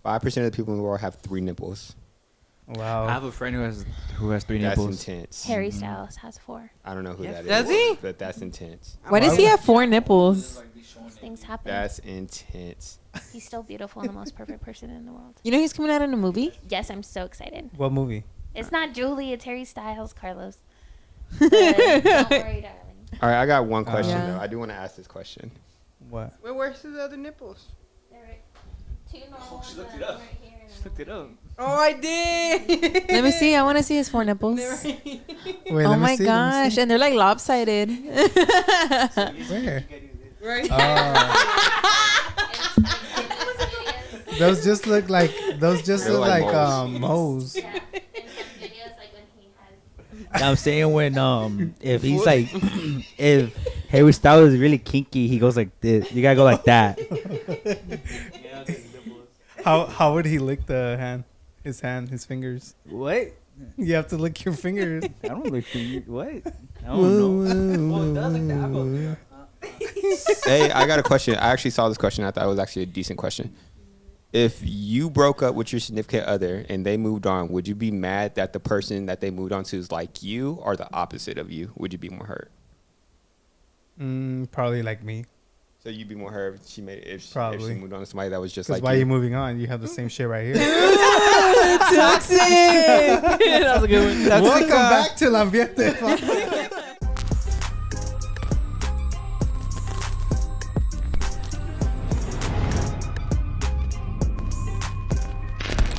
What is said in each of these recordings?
5% of the people in the world have 3 nipples. Wow. I have a friend who has 3 That's nipples. intense. Harry Styles has 4. I don't know who that is. Does he? But that's intense. Why does he have 4 nipples? These things happen. That's intense. He's still beautiful and the most perfect person in the world. You know he's coming out in a movie? Yes, I'm so excited. What movie? It's not Julie, it's Harry Styles, Carlos. But don't worry, darling. All right, I got one question, Yeah. though. I do want to ask this question. What? Where's his other nipples? There are 2 normal ones She looked and it up. one right here and Just looked it up. Oh, I did. Let me see. I want to see his 4 nipples. Wait, Oh let me my see, let me gosh. see. And they're like lopsided. Where? Right. Oh, those just look like They're like moles. moles. Yeah, in some videos, like when he has. I'm saying when if he's like if Harry Styles is really kinky, he goes like this. You gotta go like that. How would he lick the hand? His fingers. What? You have to lick your fingers. I don't look for you. What? I don't know. Well, it does like that. I go, Hey, I got a question. I actually saw this question. I thought it was actually a decent question. If you broke up with your significant other and they moved on, would you be mad that the person that they moved on to is like you or the opposite of you? Would you be more hurt? Probably like me. So you'd be more hurt if she Probably. moved on to somebody that was just Because like why are you. you moving on? You have the same shit right here. Toxic. That was a good one. Welcome back to La Ambiente.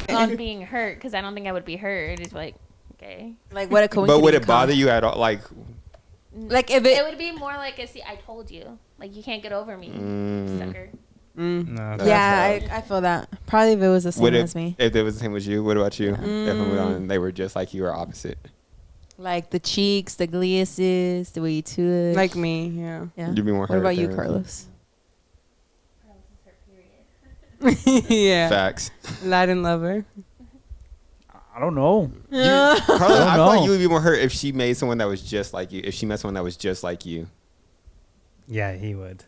On being hurt, because I don't think I would be hurt. It's like, okay. Like what a But coincidence. would it bother you at all? Like, Like if It it. would be more like a, see, I told you. Like, you can't get over me, sucker. No, Yeah, I feel that. Probably if it was the same would as me. if it was the same as you, what about you? If it moved on and they were just like you or opposite? Like the cheeks, the gliases, the way you took. Like me, yeah. yeah. You'd be more What hurt about you, than- Carlos? Yeah. Facts. Latin lover. I don't know. Carlos, I feel know. like you would be more hurt if she made someone that was just like you. If she met someone that was just like you. Yeah, he would.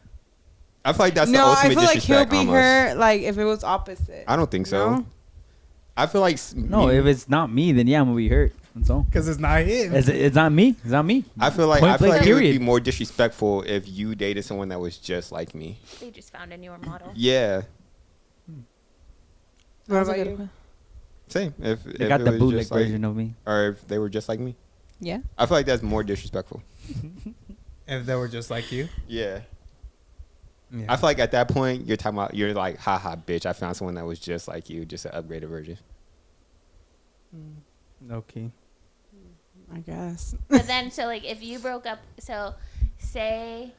I feel like that's the No, I ultimate feel like he'll disrespect be almost. hurt like if it was opposite. I don't think so. No? I feel like No, if it's not me, then yeah, I'm gonna be hurt. That's all. Because it's not him. It's not me. It's not me. I feel like Point blank, it would be period. more disrespectful if you dated someone that was just like me. They just found a newer model. Yeah, What about you? same. If They got it the was bootleg just like, version of me. or if they were just like me. Yeah. I feel like that's more disrespectful. If they were just like you. Yeah. Yeah. I feel like at that point you're like, haha, bitch, I found someone that was just like you, just an upgraded version. Okay. I guess. But then, so like, if you broke up, so say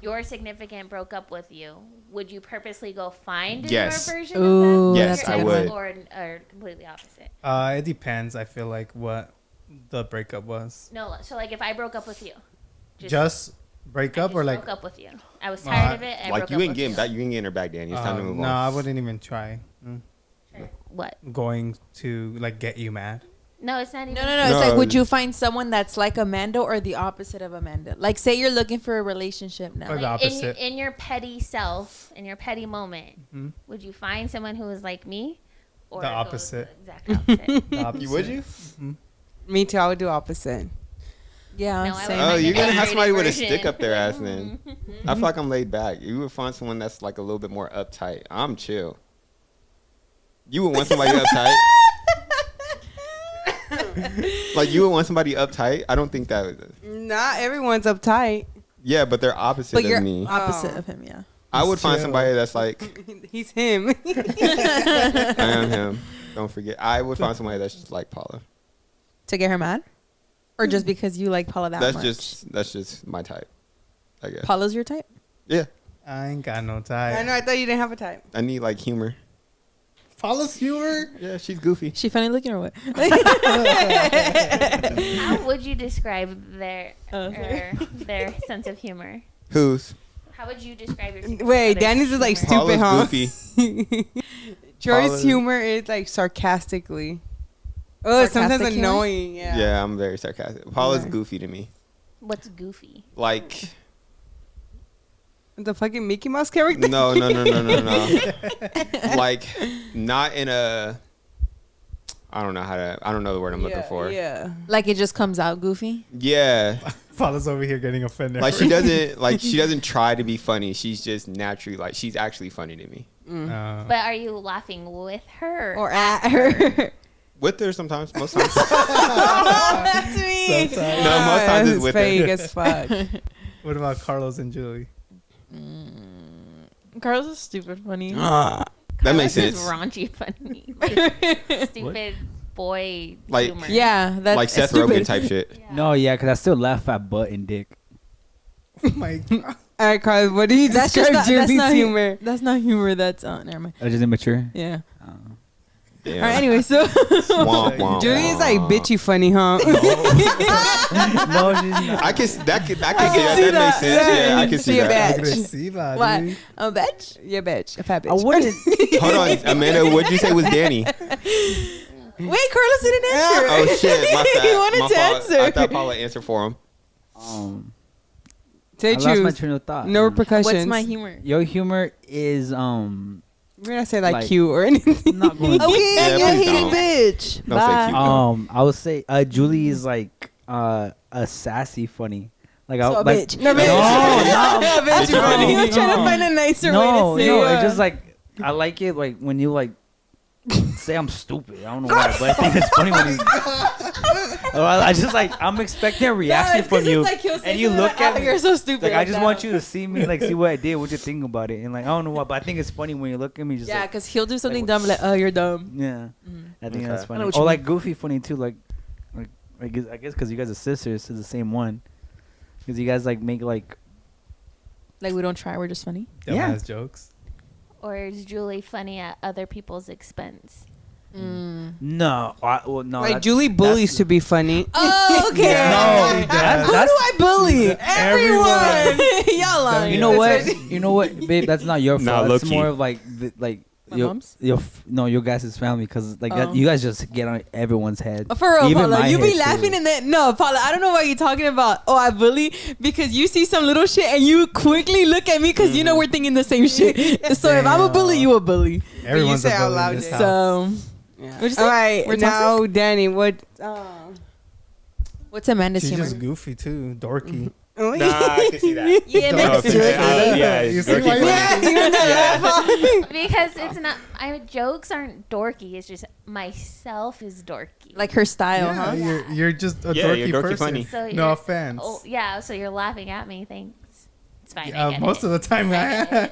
your significant broke up with you, would you purposely go find Yes. a newer version Ooh, of them? Yes, Your I ex, would. Or completely opposite? It depends. I feel like what the breakup was. No, so like if I broke up with you. Just break I up just or like. broke up with you. I was tired Uh, of it. And I Like broke you up ain't with getting you. back, you ain't getting her back, Danny. It's time to move No, on. I wouldn't even try. What? Going to like get you mad. No, it's not even. No. It's like, No. would you find someone that's like Amanda or the opposite of Amanda? Like, say you're looking for a relationship now. Or the Like, opposite. in your petty self, in your petty moment, would you find someone who is like me, or The go opposite. the exact opposite? The opposite. Would you? Me too. I would do opposite. Yeah. No, I same. would Oh, find you're the gonna have upgraded somebody with a version. stick up their ass then. I feel like I'm laid back. You would find someone that's like a little bit more uptight. I'm chill. You would want somebody uptight? Like you would want somebody uptight? I don't think that would. Not everyone's uptight. Yeah, but they're opposite But of you're me. opposite Oh. of him, yeah. I would find chill. somebody that's like, He's him. I am him. Don't forget. I would find somebody that's just like Paula. To get her mad? Or just because you like Paula that That's much? that's just my type, I guess. Paula's your type? Yeah, I ain't got no I time. know. I thought you didn't have a type. I need like humor. Paula's humor. Yeah, she's goofy. She funny looking or what? How would you describe their Oh, or their sense of humor? Who's? How would you describe your? significant Wait, other's Danny's is like humor? stupid, Paula's huh? goofy. Troy's Paula's- humor is like sarcastically. Oh, sometimes Sarcastic humor? annoying. Yeah. Yeah, I'm very sarcastic. Paula's Okay. goofy to me. What's goofy? Like, The fucking Mickey Mouse character? No. Like, not in a. I don't know the word I'm looking for. Yeah. Like it just comes out goofy. Yeah. Paula's over here getting offended. Like she doesn't try to be funny. She's just naturally like she's actually funny to me. But are you laughing with her Or at her. With her sometimes, most times. That's me. Sometimes. No, most times it's with her. fake as fuck. What about Carlos and Julie? Carlos is stupid funny. That makes Carlos is sense. raunchy funny. Like, stupid boy Like- humor. Yeah, that's Like Seth stupid. Rogen type shit. Yeah. No, yeah, because I still laugh at butt and dick. Oh my God. All right, Carlos, what do you That's just describe not, Julie's that's not humor? That's not humor. That's never mind. Or just immature. Yeah. Yeah. All right. Anyway, so Womp, womp, Julie is like womp. bitchy funny, huh? No, she's not. I can see that. see That makes sense. that. Yeah, I can see She a that. bitch. Agresiva, what? dude. A bitch? Yeah, bitch. A fat I bitch. wouldn't. Hold on, Amanda. What'd you say was Danny? Wait, Carlos didn't answer. Oh shit, my bad. He wanted My to fault. answer. I thought Paula answered for him. Say I lost my choose. train of thought. No repercussions. What's my humor? Your humor is We're not say like, Like- cute or anything. not going. Okay, Yeah, yeah, please hated don't. bitch. Don't say cute. I would say Julie is like a sassy funny. Like So a like bitch. No, bitch. No, A bitch Bitch funny. funny. I'm trying to No. find a nicer no, way to say no. it. It's just like I like it like when you like say I'm stupid. I don't know why, but I think it's funny when you. I just like I'm expecting a reaction from you, and you look at me. You're so stupid. Like I just want you to see me, like see what I did, what you think about it, and like I don't know why, but I think it's funny when you look at me, just Yeah, like, because he'll do something like, dumb, like, oh, you're dumb. yeah. I think Okay. that's I funny. know what you Or like goofy funny too, like I guess because you guys are sisters, it's the same one. Because you guys like make like Like, we don't try, we're just funny. Yeah. Dumbass jokes. Or is Julie funny at other people's expense? no, well, no. Like that's- Julie bullies that's- to be funny. Oh, okay. Yeah. No, Who that's- Who do I bully? Everyone. Y'all lying. You know what? You know what, babe? That's not your Nah, fault. It's low-key. more of like My your mom's? your guys' family, because like Oh. you guys just get on everyone's head. For real, Even Paula, my you be head, laughing too. and then no, Paula, I don't know what you're talking about. Oh, I bully because you see some little shit and you quickly look at me because you know we're thinking the same shit. So if I'm a bully, you a bully. Everyone's a say out bully loud, in this Jay. house. So Yeah. What'd you say? All right, We're now Danny, what? what's Amanda's She's humor? just goofy too, dorky. Oh, Nah, I can see that. Yeah, No, makes it's- sense. Yeah, You it's see dorky why you- funny. Yeah. Because it's not. Jokes aren't dorky. It's just myself is dorky. Like her style, Yeah, huh? you're just a Yeah, dorky, you're dorky person. funny. So No you're- offense. Oh yeah, so you're laughing at me. Thanks. It's fine. I get Most it. of the time, I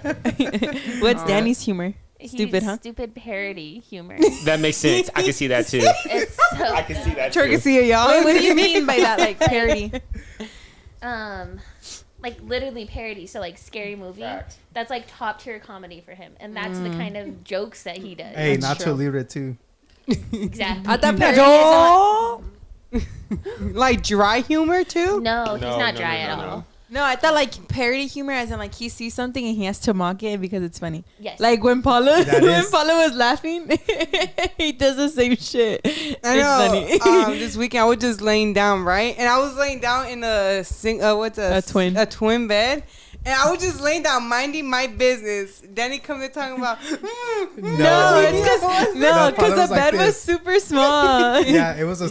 What's Danny's humor? Stupid, huh? Stupid parody humor. That makes sense. I can see that too. It's so I can see that Turkey too. see y'all. Wait, what do you mean by that? Like parody? like literally parody. So like Scary Movie. Fact. That's like top tier comedy for him, and that's the kind of jokes that he does. Hey, That's Nacho true. Libre too. Exactly. I thought parody is Like dry humor too? no, he's No, not no, dry no, at no, all. no. No, I thought like parody humor as in like he sees something and he has to mock it because it's funny. Yes. Like when Paula That when is- Paula was laughing, he does the same shit. I know. It's funny. This weekend I was just laying down, right? And I was laying down in a A twin bed. And I was just laying down, minding my business. Danny comes in talking about, no, No. it's because No, Paula the was like bed was this. super small. Yeah, it was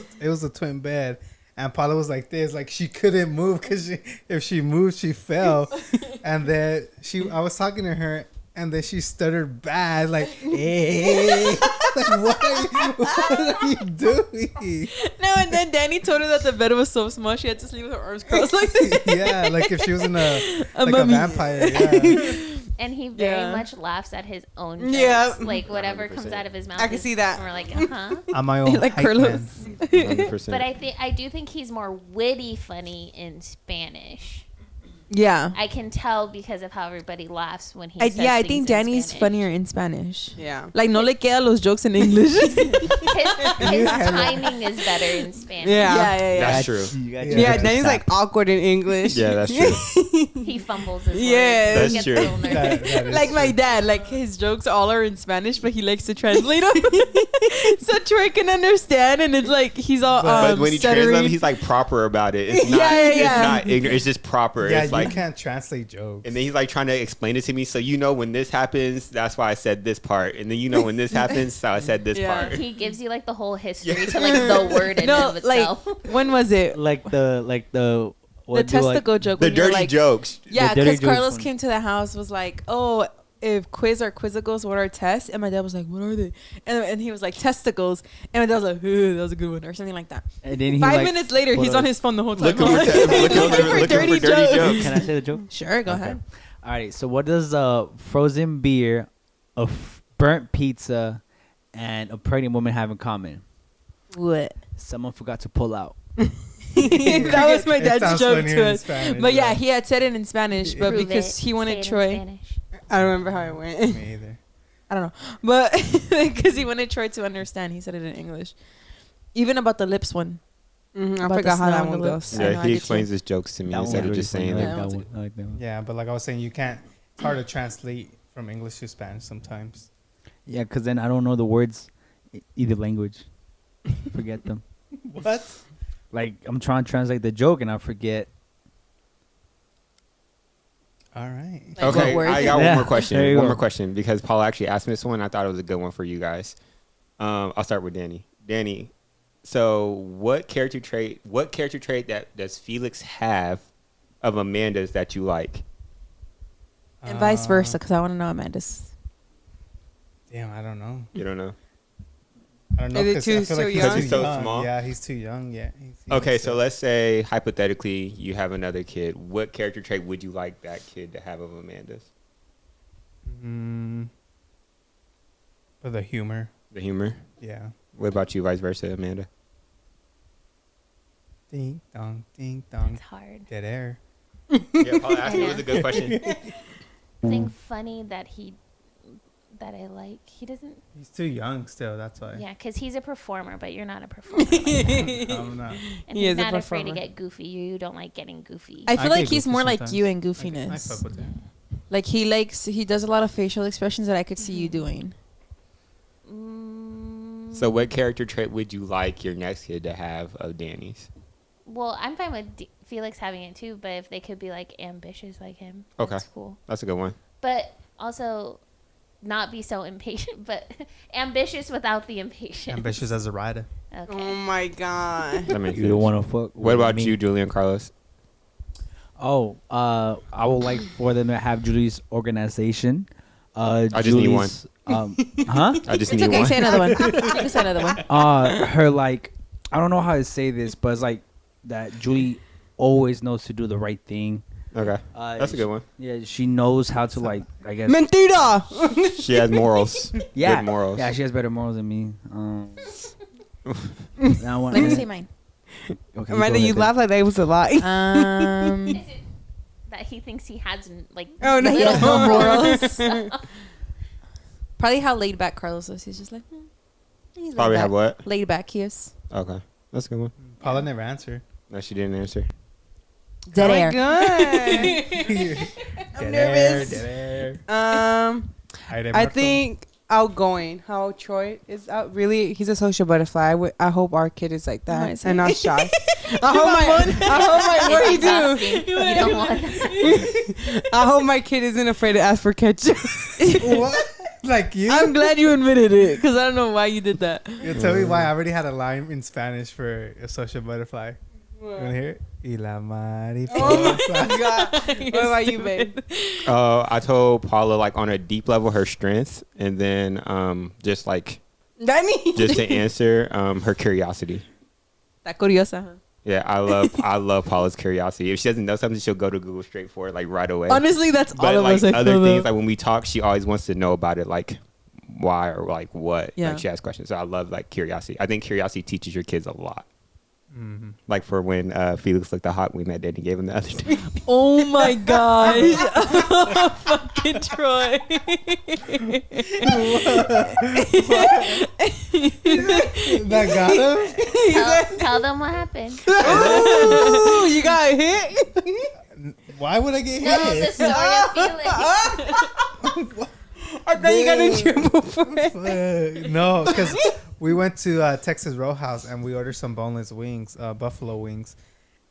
a twin bed, and Paula was like this, like she couldn't move because if she moved, she fell. And then I was talking to her, and then she stuttered bad, like, hey, like, what are you doing? No, and then Danny told her that the bed was so small she had to sleep with her arms crossed like this. Yeah, like if she was in a mummy. vampire. Yeah. and he very Yeah. much laughs at his own jokes. Yeah. Like whatever comes 100%. out of his mouth. I can is- see that. And we're like, uh-huh. I'm my own Like hype Carlos. man. 100%. But I do think he's more witty funny in Spanish. Yeah. I can tell because of how everybody laughs when he says Yeah, I things think in Danny's Spanish. funnier in Spanish. yeah. Like, no le queda los jokes in English. His timing is better in Spanish. Yeah. That's true. Yeah, Danny's like awkward in English. Yeah, that's true. He fumbles his Yes. words. He That's gets a true. little That nervous. is Like my true. dad, like his jokes all are in Spanish, but he likes to translate them so Troy can understand. And it's like he's all But when he stuttering. translates them, he's like proper about it. It's not. Yeah, yeah, It's yeah. not ignorant. It's just proper. Yeah, it's you like, you can't translate jokes. and then he's like trying to explain it to me. So when this happens, that's why I said this part, and then when this happens, so I said this part. He gives you like the whole history to like the word in and of itself. Like when was it? Like the Testicle joke. The when you're dirty like, jokes. Yeah, The dirty because jokes Carlos one. came to the house, was like, "Oh, if quiz or quizzicals, what are tests?" And my dad was like, "What are they?" And he was like, "Testicles." And my dad was like, "That was a good one," or something like that. And then he 5 like, minutes later, put he's a- on his phone the whole time. Looking for dirty jokes. Can I say the joke? Sure, go Okay. ahead. All right. So what does frozen beer, burnt pizza, and a pregnant woman have in common? What? Someone forgot to pull out. That was my It dad's sounds joke funnier to in us. Spanish, But yeah, though. he had said it in Spanish, but Prove because it. he wanted Say it in Troy. Spanish. I don't remember how it went. Me either. I don't know, but because he wanted Troy to understand, he said it in English. Even about the lips one. I About the forgot how smell that on one the goes. lips. I know, Yeah, I he did explains too. his jokes to me That instead one's of just really saying funny. it. I Yeah, like that that one. I like that one. Yeah, but like I was saying, you can't. It's hard to translate from English to Spanish sometimes. Yeah, because then I don't know the words, either language. Forget them. What? Like I'm trying to translate the joke and I forget. All right. Like, Okay, what word? I got Yeah, one more question. there you One go. more question because Paula actually asked me this one. I thought it was a good one for you guys. I'll start with Danny. Danny, so what character trait that does Felix have of Amanda's that you like? And vice versa, because I want to know Amanda's. Damn, I don't know. You don't know. I don't know. Is it 'cause too- I feel so like young? he's He's too so young. small? Yeah, he's too young. Yeah. Okay, so let's say hypothetically you have another kid. What character trait would you like that kid to have of Amanda's? For the humor. The humor. Yeah. What about you, vice versa, Amanda? Ding dong, ding dong. It's hard. Dead air. Yeah, Paula asked me. It was a good question. Something funny that I like. He doesn't. He's too young still. That's why. Yeah, because he's a performer, but you're not a performer. Like that. I'm not. And He he's is a not afraid to performer. get goofy. You don't like getting goofy. I feel I like get he's goofy more like sometimes. you in I goofiness. fuck with him. Like he does a lot of facial expressions that I could see you doing. So, what character trait would you like your next kid to have of Danny's? Well, I'm fine with Felix having it too, but if they could be like ambitious like him, Okay. that's cool. That's a good one. But also not be so impatient, but ambitious without the impatience. Ambitious as a rider. Okay. Oh my god. That makes You don't sense. want to fuck. What about me? you, Julian Carlos? Oh, I would like for them to have Julie's organization. I just need one. Huh? I just It's need okay. one. Say another one. You can say another one. Her like, I don't know how to say this, but it's like that Julie always knows to do the right thing. Okay, that's a good one. Yeah, she knows how to like, I guess. Mentira. She has morals. Yeah, Good morals. yeah, she has better morals than me. Now Let me say mine. Okay, Amanda, go you ahead. laugh like that was a lie. Is it that he thinks he has like Oh, no. He has no morals? morals. Probably how laid back Carlos is. He's just like, he's Probably laid have back. what? Laid back he is. Okay, that's a good one. Paula never answered. No, she didn't answer. Dead Oh air. my god. I'm nervous. Dead air. I think outgoing. How Troy is out. Really, he's a social butterfly. I hope our kid is like Might that say. and not shy. I hope what he do? Exhausting. You don't want that. I hope my kid isn't afraid to ask for ketchup. What? Like you? I'm glad you admitted it because I don't know why you did that. You tell me why I already had a line in Spanish for a social butterfly. You want to hear it? Y la mariposa. Oh my god. What about you, babe? I told Paula like on a deep level her strength, and then just Danny. to answer her curiosity. Está curiosa. Huh? Yeah, I love Paula's curiosity. If she doesn't know something, she'll go to Google straight for it, like right away. Honestly, that's But all of like us. I other feel things, though. like when we talk, she always wants to know about it, like why or like what. Yeah. Like she has questions. So I love like curiosity. I think curiosity teaches your kids a lot. Mm-hmm. Like for when Felix looked hot when that Danny gave him the other day. Oh my gosh. Fucking Troy. That got him? Tell them what happened. Ooh, you got hit. Why would I get No, the hit? story of Felix. I thought you got in trouble for it. No, because we went to Texas Roadhouse and we ordered some boneless wings, buffalo wings.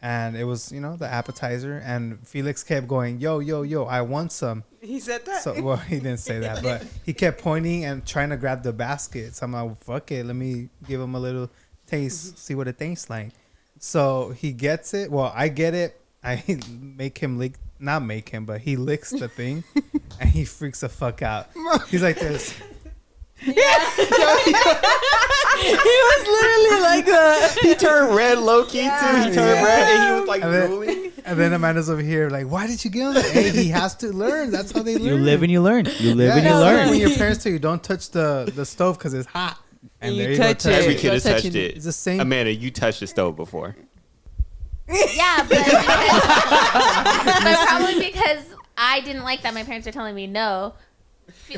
and it was the appetizer, and Felix kept going, yo, yo, yo, I want some. He said that. So well, he didn't say that, but he kept pointing and trying to grab the basket. So I'm like, fuck it, let me give him a little taste, see what it tastes like. So he gets it. Well, I get it. I make him lick, not make him, but he licks the thing, and he freaks the fuck out. He's like this. He was literally like that. He turned red low key too. He turned red and he was like drooling. And then Amanda's over here like, why did you give him that? Hey, he has to learn. That's how they learn. You live and you learn. You live and you it's learn. like when your parents tell you don't touch the stove because it's hot. And You there you go, touch it. Every Go kid has touch touched it. It's the same. Amanda, you touched the stove before. Yeah, but probably because I didn't like that my parents were telling me no.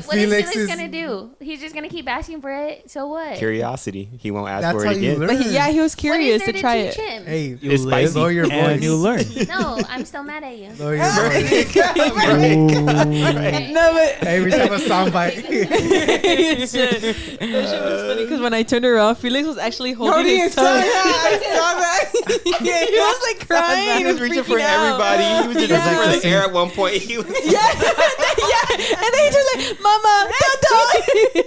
What is Felix Felix gonna do? He's just gonna keep asking for it. So what? Curiosity. He won't ask That's for how it you again. learn. But he was What curious is there to try teach it. him? Hey, You It's live spicy. lower your and voice. you learn. No, I'm still mad at you. Lower your voice. No, but Hey, we should have a soundbite. That shit was funny because when I turned around, Felix was actually holding his tongue. He was like crying. He was reaching for freaking out. everybody. He was just Yeah. reaching for the air at one point. He was Yeah, and then he just like, "Mama, don't."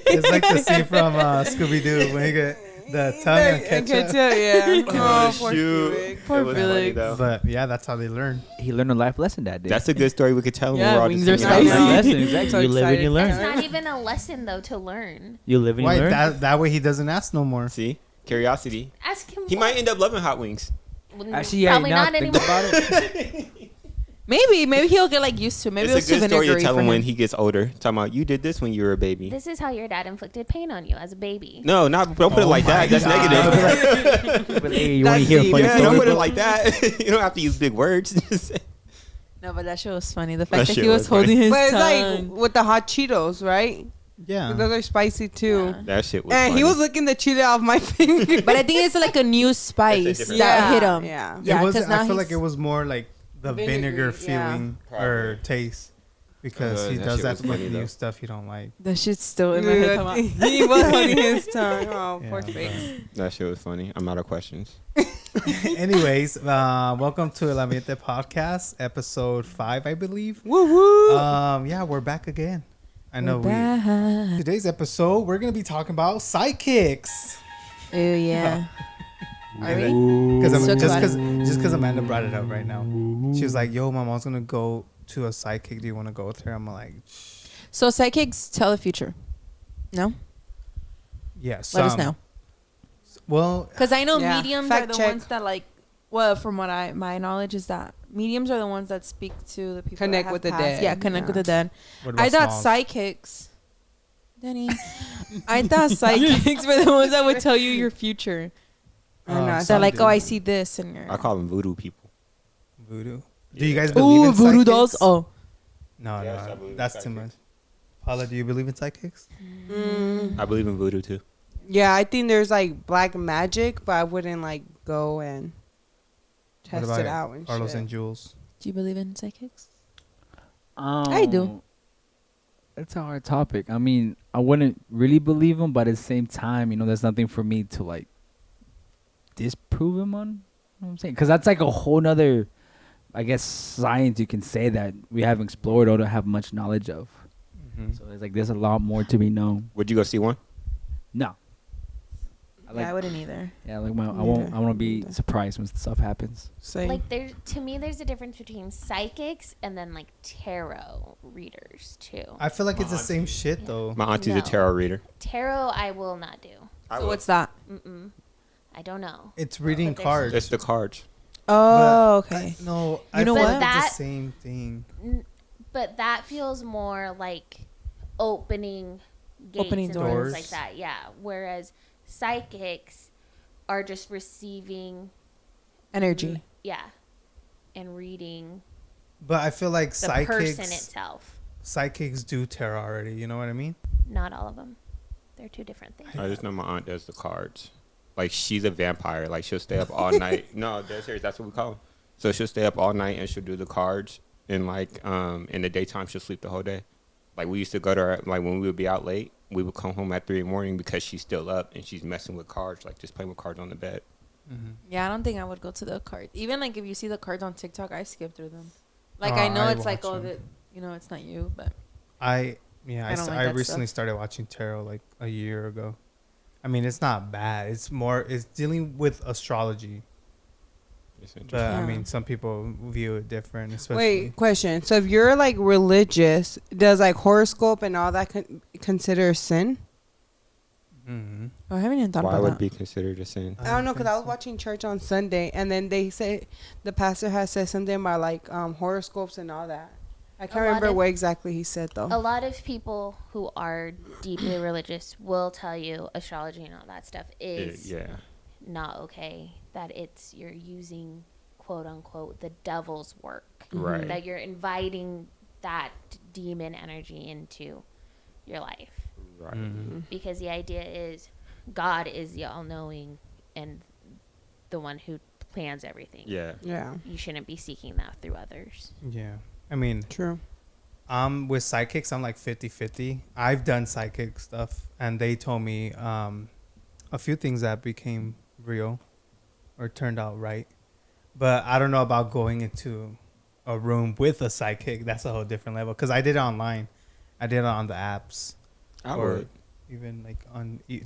It's like the scene from Scooby Doo when you get the tongue and ketchup. Yeah. Oh, poor shoot. Felix. Poor It was funny, Felix. though. But yeah, that's how they learn. He learned a life lesson that day. That's a good story we could tell him. Yeah, We're all wings just are hanging out. spicy. Life lesson, exactly. So You live and you excited. It's learn. not even a lesson though to learn. You live and you Why? learn. That way he doesn't ask no more. See? Curiosity. Ask him. He might end up loving hot wings. Actually, yeah, probably now not think anymore. about it. Maybe he'll get like used to it. Maybe It's it'll a good story to vinegary tell for him when him. he gets older. Talking about, you did this when you were a baby. This is how your dad inflicted pain on you as a baby. No, don't put it like that. That's negative. But hey, you want to That's hear a deep. funny Yeah, don't story? put it like that. You don't have to use big words. No, but that shit was funny. The That fact that shit he was was funny. holding his But it's like tongue. with the hot Cheetos, right? Yeah. Those are spicy too. Yeah. That shit was And funny. he was licking the Cheeto off my finger. But I think it's like a new spice different- that hit him. Yeah. Yeah, it was. 'cause now I feel he's- like it was more like the vinegar Vinegar, yeah. feeling or taste because he that does shit that was with funny, new though. stuff you don't like. That shit's still in my head. Come on. He was holding his tongue. Oh, poor Yeah, face. That shit was funny. I'm out of questions. Anyways, welcome to El Ambiente Podcast, episode 5, I believe. Woo woo. Yeah, we're back again. I know today's episode we're gonna be talking about sidekicks. Oh yeah. Because So just glad. because Amanda brought it up right now, she was like, "Yo, my mom's gonna go to a sidekick. Do you want to go with her?" I'm like, So psychics tell the future. No, "Yes." let us know. Well, Because I know Yeah. mediums Fact are the check. ones that like. Well, from what my knowledge is that mediums are the ones that speak to the people. that Connect have with the passed. dead. Yeah, connect Yeah. with the dead. what about I thought smalls? psychics. Denny. I thought psychics were the ones that would tell you your future. I know, some They're like, do. oh, I see this, and you're. I call them voodoo people. voodoo. Do you guys believe Ooh, in voodoo psychics? dolls. Oh, No, Yes, I no, believe in that's too psychics. much. Paula, do you believe in psychics? Mm. I believe in voodoo too. Yeah, I think there's like black magic, but I wouldn't like go and test it out and Carlos shit. and Jules? do you believe in psychics? I do. It's a hard topic. I mean, I wouldn't really believe him, but at the same time, there's nothing for me to like disprove him on. You know what I'm saying? Because that's like a whole nother, I guess, science you can say that we haven't explored or don't have much knowledge of. Mhm. So it's like there's a lot more to be known. Would you go see one? No. Yeah, I wouldn't either. Yeah, like I won't Neither. be Neither. surprised when stuff happens. Same. Like to me, there's a difference between psychics and then like tarot readers too. I feel like it's the same shit though. My auntie's a No. tarot reader. Tarot, I will not do. I So will. what's that? Mm-mm. I don't know. It's reading But there's- cards. It's the cards. Oh, But okay. no, You know feel what? like it's That- the same thing. But that feels more like opening gates Opening and doors. things like that. Yeah. Whereas psychics are just receiving, Energy. yeah, and reading But I feel like the person psychics itself. psychics do tarot already. You know what I mean? Not all of them. They're two different things. I just know my aunt does the cards. Like, she's a vampire. Like, she'll stay up all night. No, dead serious. That's what we call them. So she'll stay up all night and she'll do the cards. And like in the daytime, she'll sleep the whole day. Like, we used to go to her, like, when we would be out late, we would come home at 3 in the morning because she's still up and she's messing with cards, like just playing with cards on the bed. Yeah, I don't think I would go to the card. Even like if you see the cards on TikTok, I skip through them. Like Oh, I know I it's like watch 'em. that, it's not you, but I don't like I that recently stuff. started watching tarot like a year ago. I mean, it's not bad. It's dealing with astrology. It's But interesting. I Yeah. mean, some people view it different, especially. Wait, question. So if you're like religious, does like horoscope and all that consider sin? Mm-hmm. oh, I haven't even thought Why about would that. it be considered a sin? I don't know because I was watching church on Sunday, and then they say the pastor has said something about like horoscopes and all that. I can't lot remember of- what exactly he said though. A lot of people who are deeply religious will tell you astrology and all that stuff is Yeah. not okay. That it's you're using quote unquote the devil's work. Right. That you're inviting that demon energy into your life. Right. Mm-hmm. Because the idea is God is the all knowing and the one who plans everything. Yeah. Yeah, You shouldn't be seeking that through others. Yeah. I mean, true. with psychics, I'm like 50-50. I've done psychic stuff, and they told me a few things that became real or turned out right. But I don't know about going into a room with a psychic. That's a whole different level. Because I did it online. I did it on the apps. I or would. even like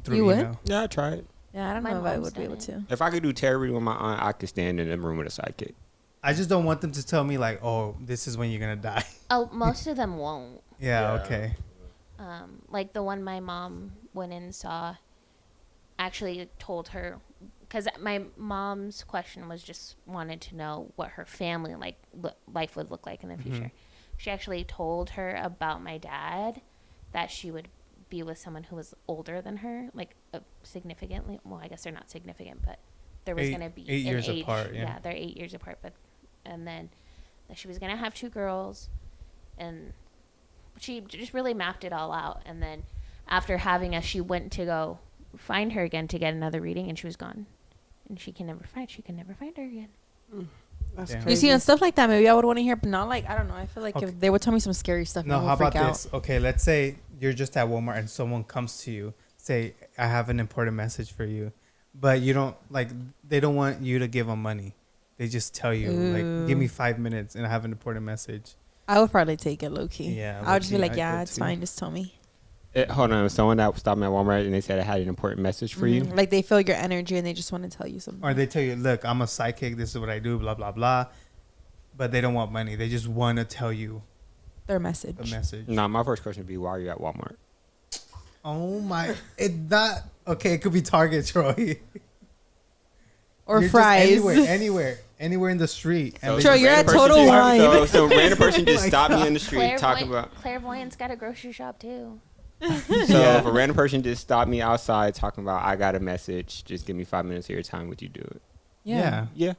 through You would? email. Yeah, I try it. Yeah, I don't My know if I mom's would be done able it. to. If I could do tarot reading with my aunt, I could stand in a room with a psychic. I just don't want them to tell me like, oh, this is when you're gonna die. Oh, most of them won't. Yeah, Yeah. okay. Like the one my mom went and saw actually told her, because my mom's question was just wanted to know what her family life would look like in the future. She actually told her about my dad, that she would be with someone who was older than her, like significantly. Well, I guess they're not significant, but there was going to be 8 an years age. apart, yeah. They're 8 years apart, but and then that she was going to have 2 girls, and she just really mapped it all out. And then after having us, she went to go find her again to get another reading, and she was gone, and she can never find her again. That's Damn. You crazy. see, on stuff like that, maybe I would want to hear, but not like, I don't know. I feel like Okay. if they would tell me some scary stuff, No, I how would freak about out. this? Okay, let's say you're just at Walmart and someone comes to you, say, I have an important message for you, but you don't like, they don't want you to give them money. They just tell you, like, give me 5 minutes and I have an important message. I would probably take it low key. Yeah, I would just be low-key, like, I'd yeah, go it's too. fine. Just tell me. Hold on, someone that stopped me at Walmart and they said I had an important message for you. Like they feel your energy and they just want to tell you something. Or they tell you, look, I'm a psychic, this is what I do, blah, blah, blah. But they don't want money. They just want to tell you Their message. a message. No, my first question would be, why are you at Walmart? Oh my, okay, it could be Target, Troy. Or You're just fries. anywhere in the street. So they Troy, just- you're at random person Total just- Wine. So random person just Oh my stopped me God. in the street talking about. Clairvoyant's got a grocery shop too. So Yeah. if a random person just stopped me outside talking about, I got a message, just give me 5 minutes of your time, would you do it? Yeah. Yeah.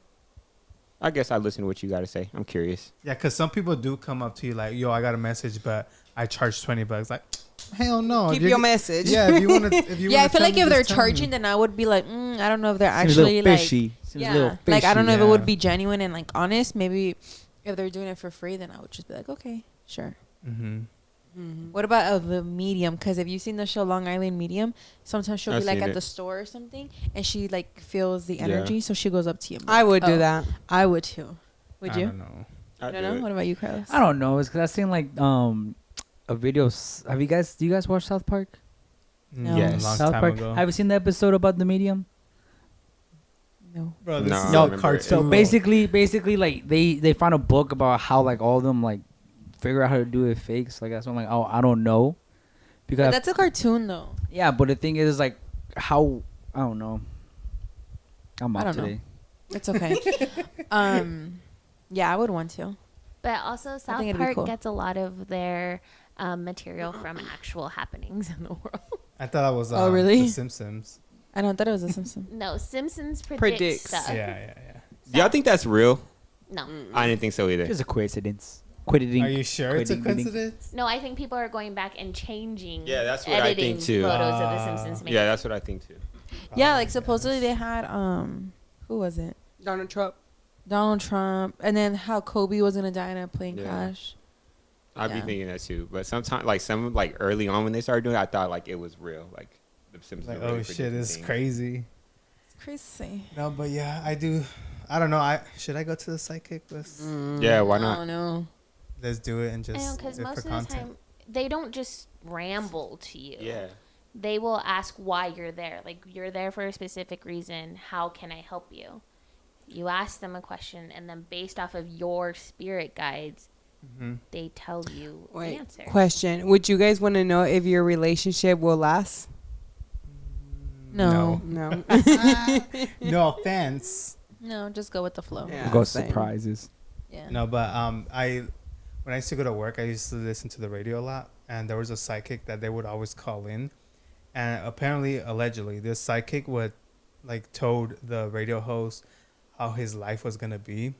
I guess I listen to what you got to say. I'm curious. Yeah, because some people do come up to you like, yo, I got a message, but I charge $20. Like, hell no. Keep You're your g- message. Yeah, if you want to. Yeah, I feel like if they're charging, then I would be like, I don't know if they're actually like, Seems a yeah, little like I don't know if it yeah. would be genuine and like honest. Maybe if they're doing it for free, then I would just be like, okay, sure. Mm-hmm. What about the medium? Because if you've seen the show Long Island Medium, sometimes she'll I've be like seen at it. the store or something, and she like feels the Yeah. energy, so she goes up to you. and be I like, would do "Oh." that. I would too. Would I you? don't know. I don't know. What about you, Carlos? I don't know. It's because I seen like a video. Do you guys watch South Park? No. Yes. Long South time Park. ago. Have you seen the episode about the medium? No. Bro, this No, is I No, a remember it. cartoon. So basically, like they found a book about how like all of them like figure out how to do it fake. So like that's why I'm like, oh, I don't know, But because that's a cartoon, though. yeah. But the thing is, like, how I don't know. I'm I out don't know. today. It's okay. Yeah, I would want to. But also, South think it'd be Park cool. gets a lot of their material from actual happenings in the world. I thought that was Oh, really? The Simpsons. I don't thought it was a Simpson. No, Simpsons Predicts. predicts stuff. Yeah. Y'all think that's real? No, I didn't think so either. Just a coincidence. Quitting. Are you sure it's a quitting. coincidence? no, I think people are going back and changing. Yeah, that's what I editing think too. Photos of the Simpsons. Yeah, that's what I think too. Yeah, Oh, like supposedly they had who was it? Donald Trump. Donald Trump, and then how Kobe was gonna die in a plane Yeah. crash. I'd Yeah. be thinking that too. But sometimes, like early on when they started doing it, I thought like it was real. Like the Simpsons. Like, were really oh shit, predicting it's things. crazy. crazy. No, but yeah, I do. I don't know. Should I go to the psychic? Yeah, why I not? don't know. Let's do it and I know, just because do it most for of the content. time they don't just ramble to you. Yeah. They will ask why you're there. Like, you're there for a specific reason. How can I help you? You ask them a question, and then based off of your spirit guides, they tell you the answer. Question: would you guys want to know if your relationship will last? No. No. No offense. No, just go with the flow. Yeah. Go same. surprises. Yeah. No, but when I used to go to work, I used to listen to the radio a lot, and there was a psychic that they would always call in, and apparently, allegedly, this psychic would like told the radio host how his life was gonna be.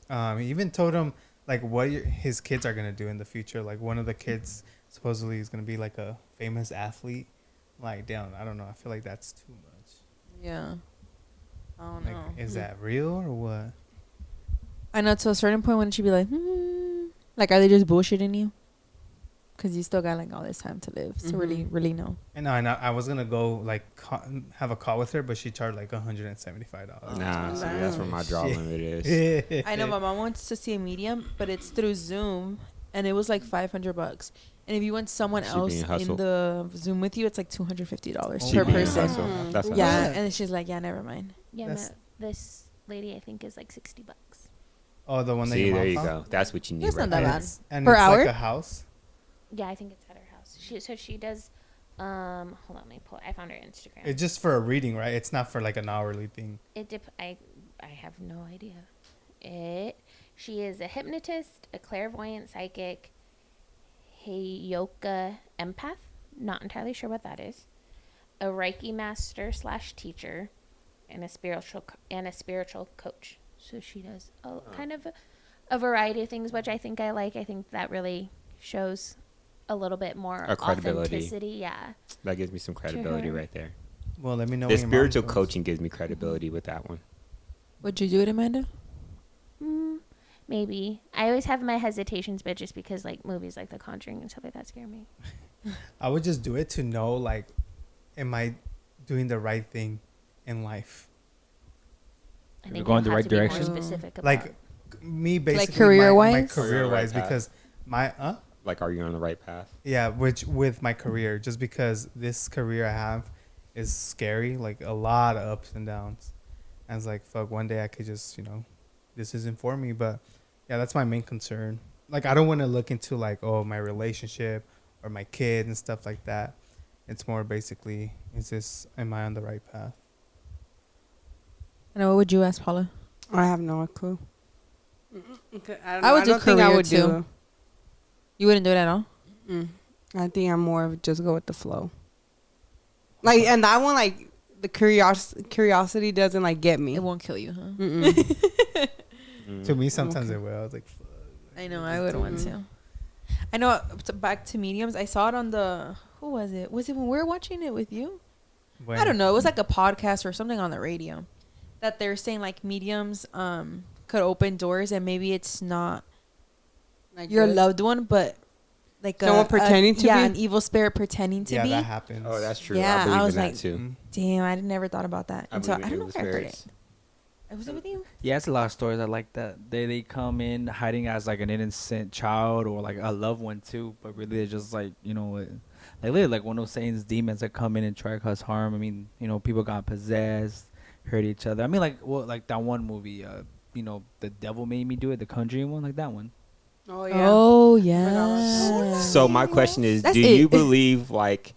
He even told him like what his kids are gonna do in the future. Like one of the kids supposedly is gonna be like a famous athlete. Like, damn, I don't know. I feel like that's too much. Yeah. I don't Like, know. is that real or what? I know to a certain point when she'd be like, like, are they just bullshitting you? Because you still got like all this time to live. So really, really no. And I was gonna go like have a call with her, but she charged like $175. Nah, see, that's where my draw limit is. I know my mom wants to see a medium, but it's through Zoom, and it was like $500. And if you want someone She else being in hustled. the Zoom with you, it's like $250 She per being person. hustled. That's a Yeah, hustle. and she's like, yeah, never mind. Yeah, That's- this lady I think is like $60. Oh, the one that See, your mom there you found? go. That's what you need That's right not that there. bad. And Per it's hour? like a house. Yeah, I think it's at her house. She does. Hold on, let me pull. I found her Instagram. It's just for a reading, right? It's not for like an hourly thing. I have no idea. She is a hypnotist, a clairvoyant psychic, Heyoka empath. Not entirely sure what that is. A Reiki master / teacher, and a spiritual coach. So she does kind of a variety of things, which I think I like. I think that really shows a little bit more A credibility. authenticity. Yeah. That gives me some credibility her. right there. Well, let me know. The when your mom spiritual goes. coaching gives me credibility with that one. Would you do it, Amanda? Maybe. I always have my hesitations, but just because like movies like The Conjuring and stuff like that scare me. I would just do it to know, like, am I doing the right thing in life? I You're think going you'll the have right to be more direction? Specific about Like, me basically career-wise? my career-wise, Right path. because Like, are you on the right path? yeah, which with my career, just because this career I have is scary, like a lot of ups and downs. And it's like, fuck, one day I could just, this isn't for me. But yeah, that's my main concern. Like, I don't want to look into like, oh, my relationship or my kid and stuff like that. It's more basically, am I on the right path? And what would you ask, Paula? I have no clue. I would do don't think I career would too. do. You wouldn't do it at all? I think I'm more of just go with the flow. Like, and that one, like, the curiosity doesn't like get me. It won't kill you, huh? Mm-mm. To me, sometimes it will. I was like, fuck. I know, I would want to. I know, back to mediums, I saw it on who was it? Was it when we were watching it with you? When- I don't know. It was like a podcast or something on the radio that they're saying like mediums could open doors, and maybe it's not Like your good. loved one, but like Someone pretending to be? an evil spirit pretending to Yeah, be. that happens. Oh, that's true. Yeah, I believe I was in like, that too. Mhm. Damn, I never thought about that. And so I believe in don't know if evil I heard it. spirits. Was it with you? Yeah, it's a lot of stories. I like that. They come in hiding as like an innocent child or like a loved one too, but really they're just like, like literally like one of those Satan's demons that come in and try to cause harm. I mean, people got possessed, hurt each other. I mean, like like that one movie, The Devil Made Me Do It, the Conjuring one, like that one. Oh yeah. Oh yeah. So my question is, That's do it. you believe, like,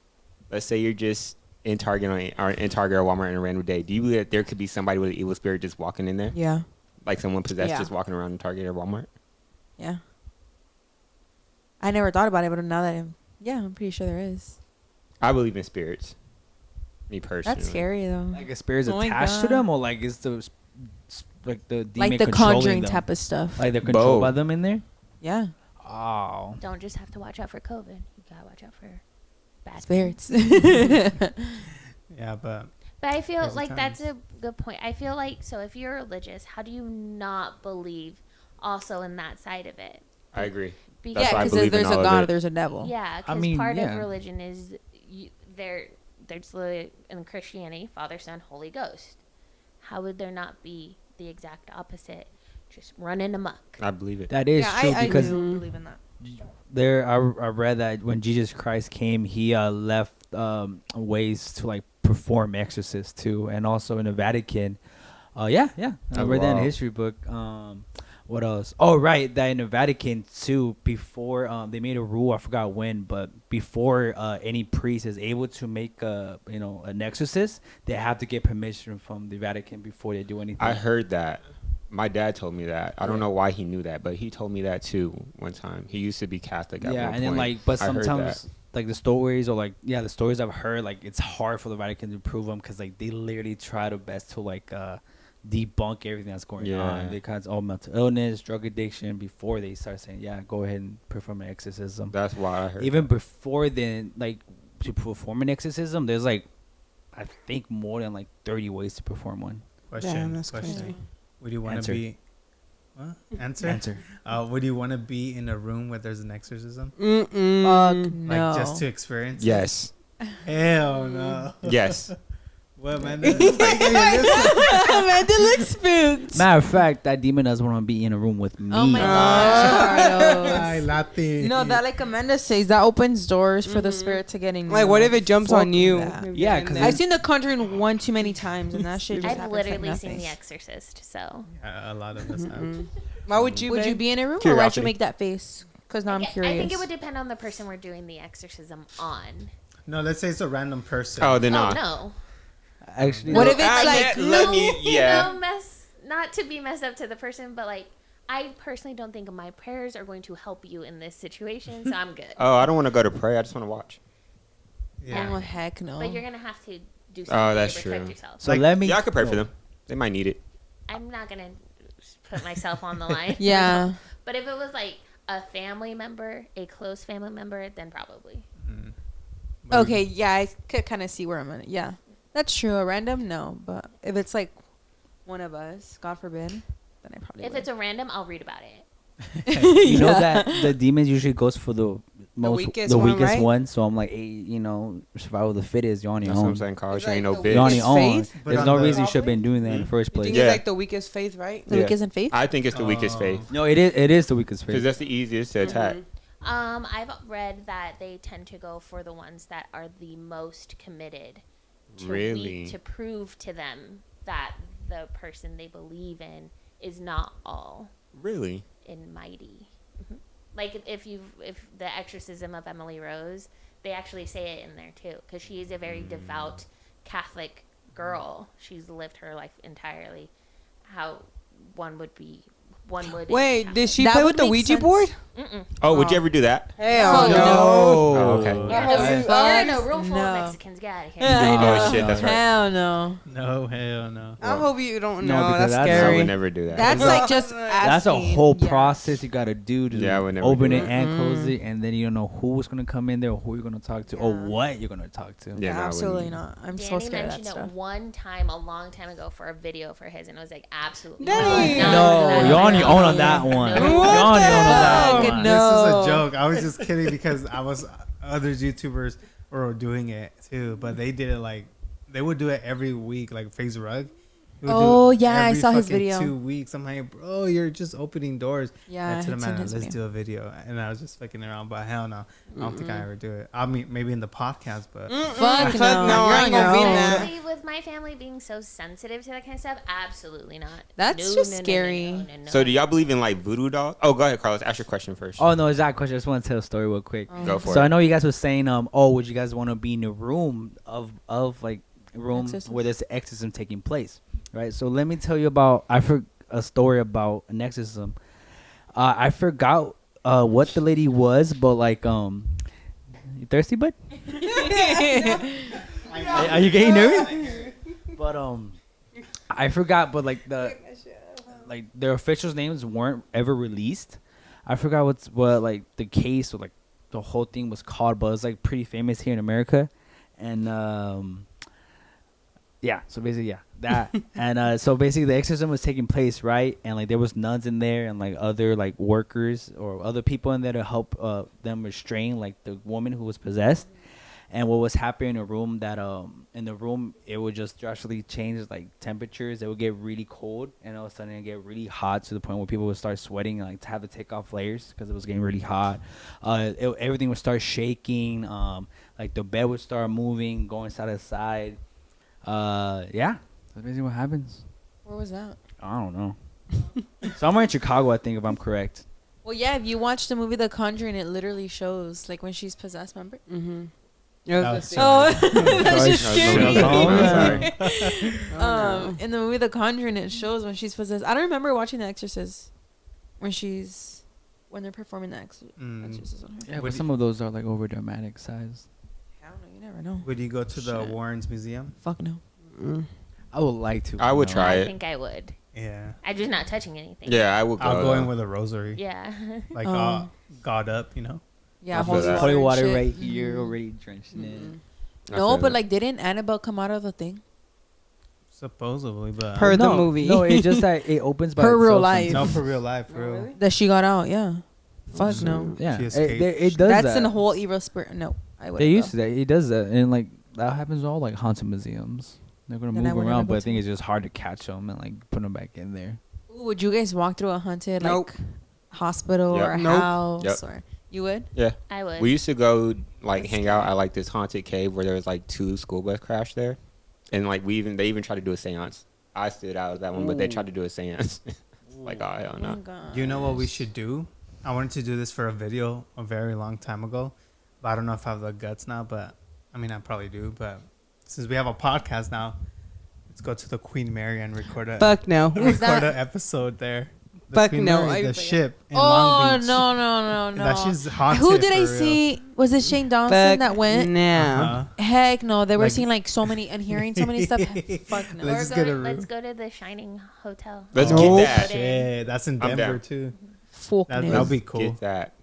let's say you're just in Target or Walmart on a random day, do you believe that there could be somebody with an evil spirit just walking in there? Yeah. Like someone possessed Yeah. just walking around in Target or Walmart? Yeah. I never thought about it, but now that I'm pretty sure there is. I believe in spirits. Me personally. That's scary though. Like a spirit's Oh my attached to God. them, or like is like the demon Like the controlling Conjuring them? type of stuff. Like they're controlled by Both. them in there. Yeah. Oh. Don't just have to watch out for COVID. You gotta watch out for bad Spirits. Yeah, but But I feel Crazy like times. that's a good point. I feel like, so if you're religious, how do you not believe also in that side of it? I agree. Because, That's why I because believe in there's all a of God, it. there's a devil. yeah, I because mean, part yeah. of religion is there's literally in Christianity, Father, Son, Holy Ghost. how would there not be the exact opposite? Just running amok. I believe it. That is Yeah, true I because do believe in that. I read that when Jesus Christ came, he left ways to like perform exorcists too, and also in the Vatican. I Oh, read that in a wow. history book. What else? Oh, right, that in the Vatican too. Before they made a rule, I forgot when, but before any priest is able to make an exorcist, they have to get permission from the Vatican before they do anything. I heard that. My dad told me that. I don't know why he knew that, but he told me that too one time. He used to be Catholic at one and point. then like, but I heard sometimes that. like the stories or like the stories I've heard, like it's hard for the Vatican to prove them because like they literally try their best to like debunk everything that's going on. They kind of all mental illness, drug addiction before they start saying, go ahead and perform an exorcism. That's why I heard. Even before then, like to perform an exorcism, there's like I think more than like 30 ways to perform one. Question. Damn, that's question. crazy. Would you want Answer. to be? What? Answer. Answer. Would you want to be in a room where there's an exorcism? Fuck Like no. just to experience? it? Yes. Hell no. Yes. What man? Amanda looks spooked. Matter of fact, that demon doesn't want to be in a room with me. Oh my god. Ay, Lati. No, that like Amanda says, that opens doors for the spirit to get in. Like, what if it jumps on you? that. Yeah, And 'cause then- I've seen The Conjuring one too many times, and that shit just I've happens like literally seen nothing. The Exorcist, so A lot of us have. Why would you? Would you babe? be in a room, or why'd Curiosity. you make that face? Because now I'm curious. I think it would depend on the person we're doing the exorcism on. No, let's say it's a random person. Oh, then Oh not. no. Actually, What if it's like let me? Yeah. No mess. Not to be messed up to the person, but like I personally don't think my prayers are going to help you in this situation, so I'm good. Oh, I don't want to go to pray. I just want to watch. Yeah. Oh heck no. But you're gonna have to do something that's to protect true. yourself. so like- let me. Yeah, I could pray for them. They might need it. I'm not gonna put myself on the line. Yeah. But if it was like a family member, a close family member, then probably. Okay, yeah, I could kind of see where I'm at. Yeah, that's true. A random, no. But if it's like one of us, God forbid, then I probably If would. it's a random, I'll read about it. You know that the demons usually goes for the weakest weakest one, right? one. So I'm like, hey, survival of the fittest. You're on your That's what I'm own. saying, Carl. It's You ain't like no the You're on bitch. your own. Faith? But There's on no the- reason you should have been doing that in the first You place. think Yeah. it's like the weakest faith, right? the Yeah. weakest in faith. I think it's the weakest Oh. faith No, it is the weakest because faith. that's the easiest to attack. I've read that they tend to go for the ones that are the most committed to Really? to prove to them that the person they believe in is not all Really? and mighty. Like if the exorcism of Emily Rose, they actually say it in there too, because she is a very devout Catholic girl. She's lived her life entirely how one would be. One would. in Wait, Catholic. did she That play would with the make Ouija sense. board? Mm-mm. Oh, would you ever do that? Hell Oh, no. Oh, okay. Oh, You're fuck. in a room full No. of Mexicans. Get out of here. Yeah, I Oh, know. shit, that's right. Hell no. No, hell no. I hope you don't No, know. because That's that's- I scary. would never do that. That's No. like just That's a asking. whole Yeah. process you gotta do to Yeah, I would never open do it that. and close it, and then you don't know who's gonna come in there or who you're gonna talk to or Yeah. what you're gonna talk to. Yeah, Yeah, no, I absolutely wouldn't. not. I'm so Danny scared of that mentioned it stuff. one time, a long time ago, for a video for his, and it was like absolutely. Dang. No, you're on your own on that one. No. You're on your own on that fuck? one. No. This is a joke. I was just kidding because other YouTubers were doing it too, but they did it like they would do it every week, like FaZe Rug. He would do Oh, it yeah, I every saw his fucking video. 2 weeks. I'm like, bro, you're just opening doors. Yeah, I I told had him, seen man, his let's video. do a video, and I was just fucking around, but hell no, I don't think I ever do it. I mean, maybe in the podcast, but Fuck no. no, You're I on ain't your gonna be in own. that. Especially with my family being so sensitive to that kind of stuff, absolutely not. That's just scary. So do y'all believe in like voodoo dolls? Oh, go ahead, Carlos. Ask your question first. Oh no, it's that question. I just want to tell a story real quick. Go for So it. I know you guys were saying, would you guys want to be in a room of like a room Exorcism? where there's an exorcism taking place, right? So let me tell you about a story about an exorcism. I forgot what the lady was, but like you thirsty, bud? Are you getting nervous? But I forgot, but like their officials' names weren't ever released. I forgot what like the case or like the whole thing was called, but it was like pretty famous here in America, and so basically that and so basically the exorcism was taking place, right? And like there was nuns in there and like other like workers or other people in there to help them restrain like the woman who was possessed. And what was happening in a room that in the room it would just drastically change like temperatures. It would get really cold and all of a sudden it get really hot to the point where people would start sweating and like to have to take off layers because it was getting really hot. Everything would start shaking. Like the bed would start moving, going side to side. Yeah, that's basically what happens. Where was that? I don't know. Somewhere in Chicago, I think, if I'm correct. Well, yeah, if you watch the movie The Conjuring, it literally shows like when she's possessed. Remember? Mm-hmm. Oh, that just scared me. Sorry. In the movie The Conjuring, it shows when she's possessed. I don't remember watching The Exorcist when they're performing the Exorcist on her. Yeah, but some of those are like over dramatic size. I don't know. You never know. Would you go to the Shit. Warrens Museum? Fuck no. I would like to. I would no. try I it. think I would. Yeah. I'm just not touching anything. Yeah, I would go. I'll go in with a rosary. Yeah. Like God up, you know? Yeah, I feel holy that. Holy and water shit. right here, already drenched in it. I No, feel but that. like, didn't Annabelle come out of the thing? Supposedly, but Per the no, movie. No, it's just that it opens by Per real itself life. no, sometimes. for real life, for real. That she got out, yeah. Fuck no. Yeah, She it escaped. does That's that. in the whole evil spirit. No, I would. They used to that. It does that, and like that happens to all like haunted museums. They're gonna Then I move would never around, go but I to think it. it's just hard to catch them and like put them back in there. Would you guys walk through a haunted Nope. like hospital Yep. or a Nope. house? Yep. Or you would? Yeah. I would. We used to go like hang out at like this haunted cave where there was like 2 school bus crashed there, and like they even tried to do a seance. I stood out of that one, but they tried to do a seance. Like, oh, I don't know. God. You know what we should do? I wanted to do this for a video a very long time ago, but I don't know if I have the guts now. But I mean, I probably do. But since we have a podcast now, let's go to the Queen Mary and record a Fuck no. record an episode there. The Fuck Queen no. Mary, the I- ship in Oh Long Beach. no no no That no! shit's haunted. Who did for I real. see? Was it Shane Dawson Fuck that went? now. Uh-huh. Heck no! They were Like- seeing like so many and hearing so many stuff. Fuck no! Let's Or get go a to, room. let's go to the Shining Hotel. Let's Oh, get that. Shit, that's in I'm Denver down. too. Fuck That no. would be cool. Get that.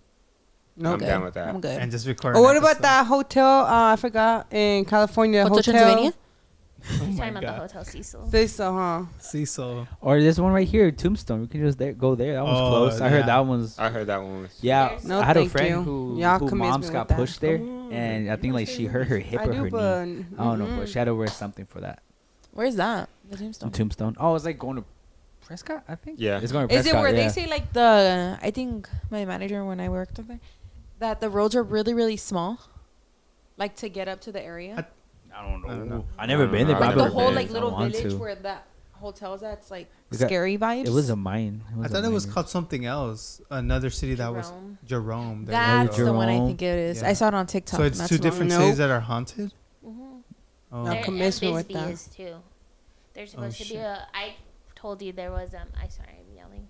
No I'm good. down with that. I'm good. And just record. Oh, an what about episode. that hotel? I forgot in California. Hotel Hotel Transylvania? Oh He's my talking about the God. Hotel Cecil. Say so, huh? Cecil. Or this one right here, Tombstone. We can just go there. That one's Oh, close. I heard yeah. that one's. I heard that one was. Yeah, There's- No, I had a thank friend you. who Y'all who convinced moms me got with that. pushed there, and I think like she hurt her hip I or do, her but knee. I don't know, but she had to wear something for that. Where's that? The Tombstone. Tombstone. Oh, it's like going to Prescott, I think. Yeah. It's going to Is Prescott. it where yeah. they say like the? I think my manager when I worked there, that the roads are really really small, like to get up to the area. I don't know. I don't know. I never been there. I've but Like I've the never never whole been. like I little want village to. where that hotel's at. It's like Is that- scary vibes. It was a mine. It was I a thought it was mine. called something else. Another city that was Jerome. Jerome. There you That's go. the one I Jerome. think it is. Yeah. I saw it on TikTok. So it's not two too long different ago. cities that are haunted. Mm-hmm. Oh, No, come miss me with Bisbee that. is too. There's supposed to be shit. I told you there was I'm I'm yelling.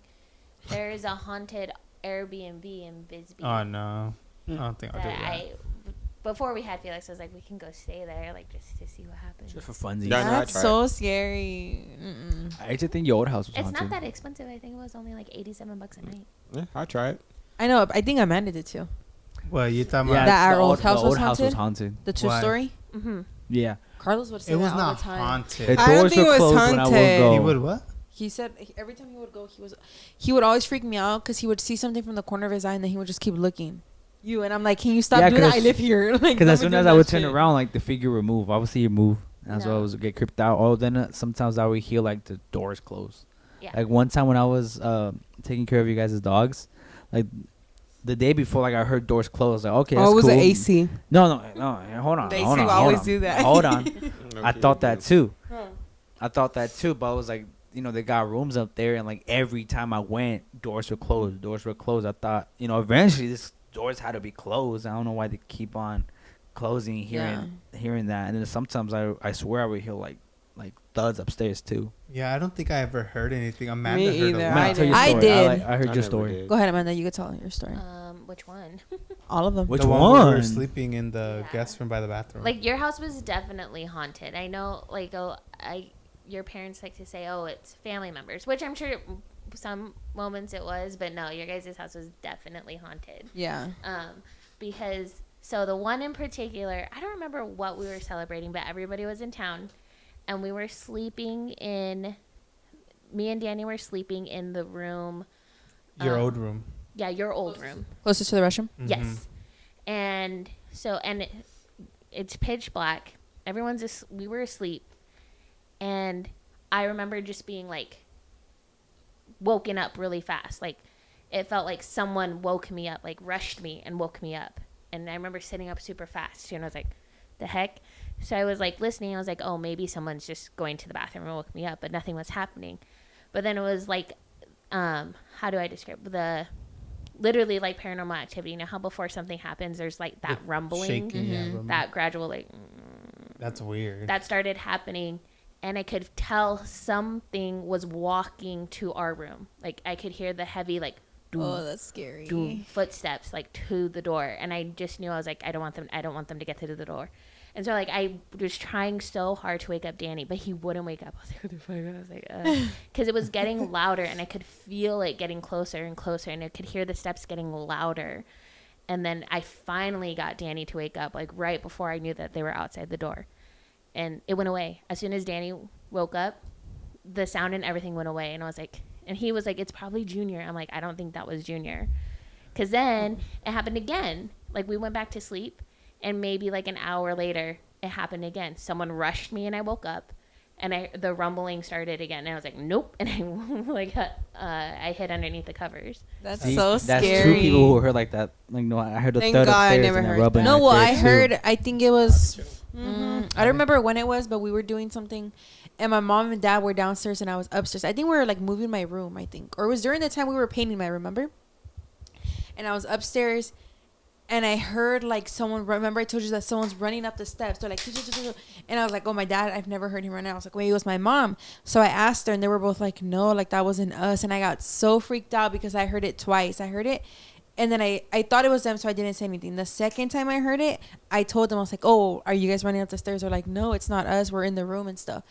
There is a haunted Airbnb in Bisbee. oh no, I don't think I'll do that that. before we had Felix, I was like, we can go stay there, like just to see what happens. Just for funsies. Yeah, no, I That's tried. so scary. Mm-mm. I actually think your old house was It's haunted. not that expensive. I think it was only like $87 a night. Yeah, I'll try it. I know. I think Amanda did too. Well, you thought Yeah, about That our the old house the was old house was haunted? haunted. The two Why? story. Mm-hmm. Yeah. Carlos would say it was that all not the time. haunted. The I don't doors think were it was closed when I would haunted. go. He would what? He said every time he would go, he would always freak me out because he would see something from the corner of his eye and then he would just keep looking. You and I'm like, can you stop Yeah, doing that? I 'cause- live here. Like, Because don't as be soon doing as I that would turn shit. around, like the figure would move. I would see it move. That's why I No. was get creeped out. Oh, then sometimes I would hear like the doors close. Yeah. Like one time when I was taking care of you guys' dogs, like the day before, like I heard doors close. Like okay, that's Oh, it was cool. an AC. No, hold on. The AC hold on, will hold always on. do that. Hold on. No I kidding, thought that dude. too. I thought that too, but I was like, you know, they got rooms up there, and like every time I went, doors were closed. Doors were closed. I thought, you know, eventually this doors had to be closed. I don't know why they keep on closing, hearing that, and then sometimes I swear I would hear like thuds upstairs too. Yeah, I don't think I ever heard anything. Amanda Me heard either. a I'm gonna lot. tell your I story. did. I heard your never story. did. Go ahead, Amanda. You could tell your story. Which one? All of them. Which the one? Where we were one? sleeping in the Yeah. guest room by the bathroom. Like your house was definitely haunted. I know, like your parents like to say, "Oh, it's family members," which I'm sure some moments it was, but no, your guys' house was definitely haunted. Yeah. Because so the one in particular, I don't remember what we were celebrating, but everybody was in town, and we were sleeping in. Me and Danny were sleeping in the room. Your old room. Yeah, your old room. Closest to the restroom. Mhm. Yes. And so, it's pitch black. We were asleep, and I remember just being like woken up really fast. Like it felt like someone woke me up, like rushed me and woke me up. And I remember sitting up super fast too, and I was like, the heck? So I was like listening. I was like, oh, maybe someone's just going to the bathroom and woke me up, but nothing was happening. But then it was like, how do I describe literally like paranormal activity? You know how before something happens, there's like that rumbling, shaking, yeah, rumbling. that gradual like. That's weird. That started happening, and I could tell something was walking to our room. Like I could hear the heavy like. Oh, that's scary. Footsteps like to the door, and I just knew I was like, I don't want them to get to the door. And so like I was trying so hard to wake up Danny, but he wouldn't wake up. I was like, what the fuck? I was like, because it was getting louder, and I could feel it getting closer and closer, and I could hear the steps getting louder. And then I finally got Danny to wake up, like right before I knew that they were outside the door, and it went away as soon as Danny woke up. The sound and everything went away, and I was like. And he was like, it's probably Junior. I'm like, I don't think that was Junior. Because then it happened again. Like, we went back to sleep. And maybe like an hour later, it happened again. Someone rushed me and I woke up. And the rumbling started again. And I was like, nope. And I hid underneath the covers. That's See, so that's scary. 2 people who heard like that. Like, no, I heard the Thank thud God I upstairs never and that heard rubbing No, right well, there, I too. heard, I think it was, Mm-hmm. I don't remember when it was, but we were doing something, and my mom and dad were downstairs, and I was upstairs. I think we were, like, moving my room, I think. Or it was during the time we were painting my room, remember? And I was upstairs, and I heard, like, someone, remember I told you that someone's running up the steps. They're like, and I was like, oh, my dad, I've never heard him run out. I was like, wait, it was my mom. So I asked her, and they were both like, no, like, that wasn't us. And I got so freaked out because I heard it twice. I heard it. And then I thought it was them, so I didn't say anything. The second time I heard it, I told them, I was like, oh, are you guys running up the stairs? They're like, no, it's not us. We're in the room and stuff.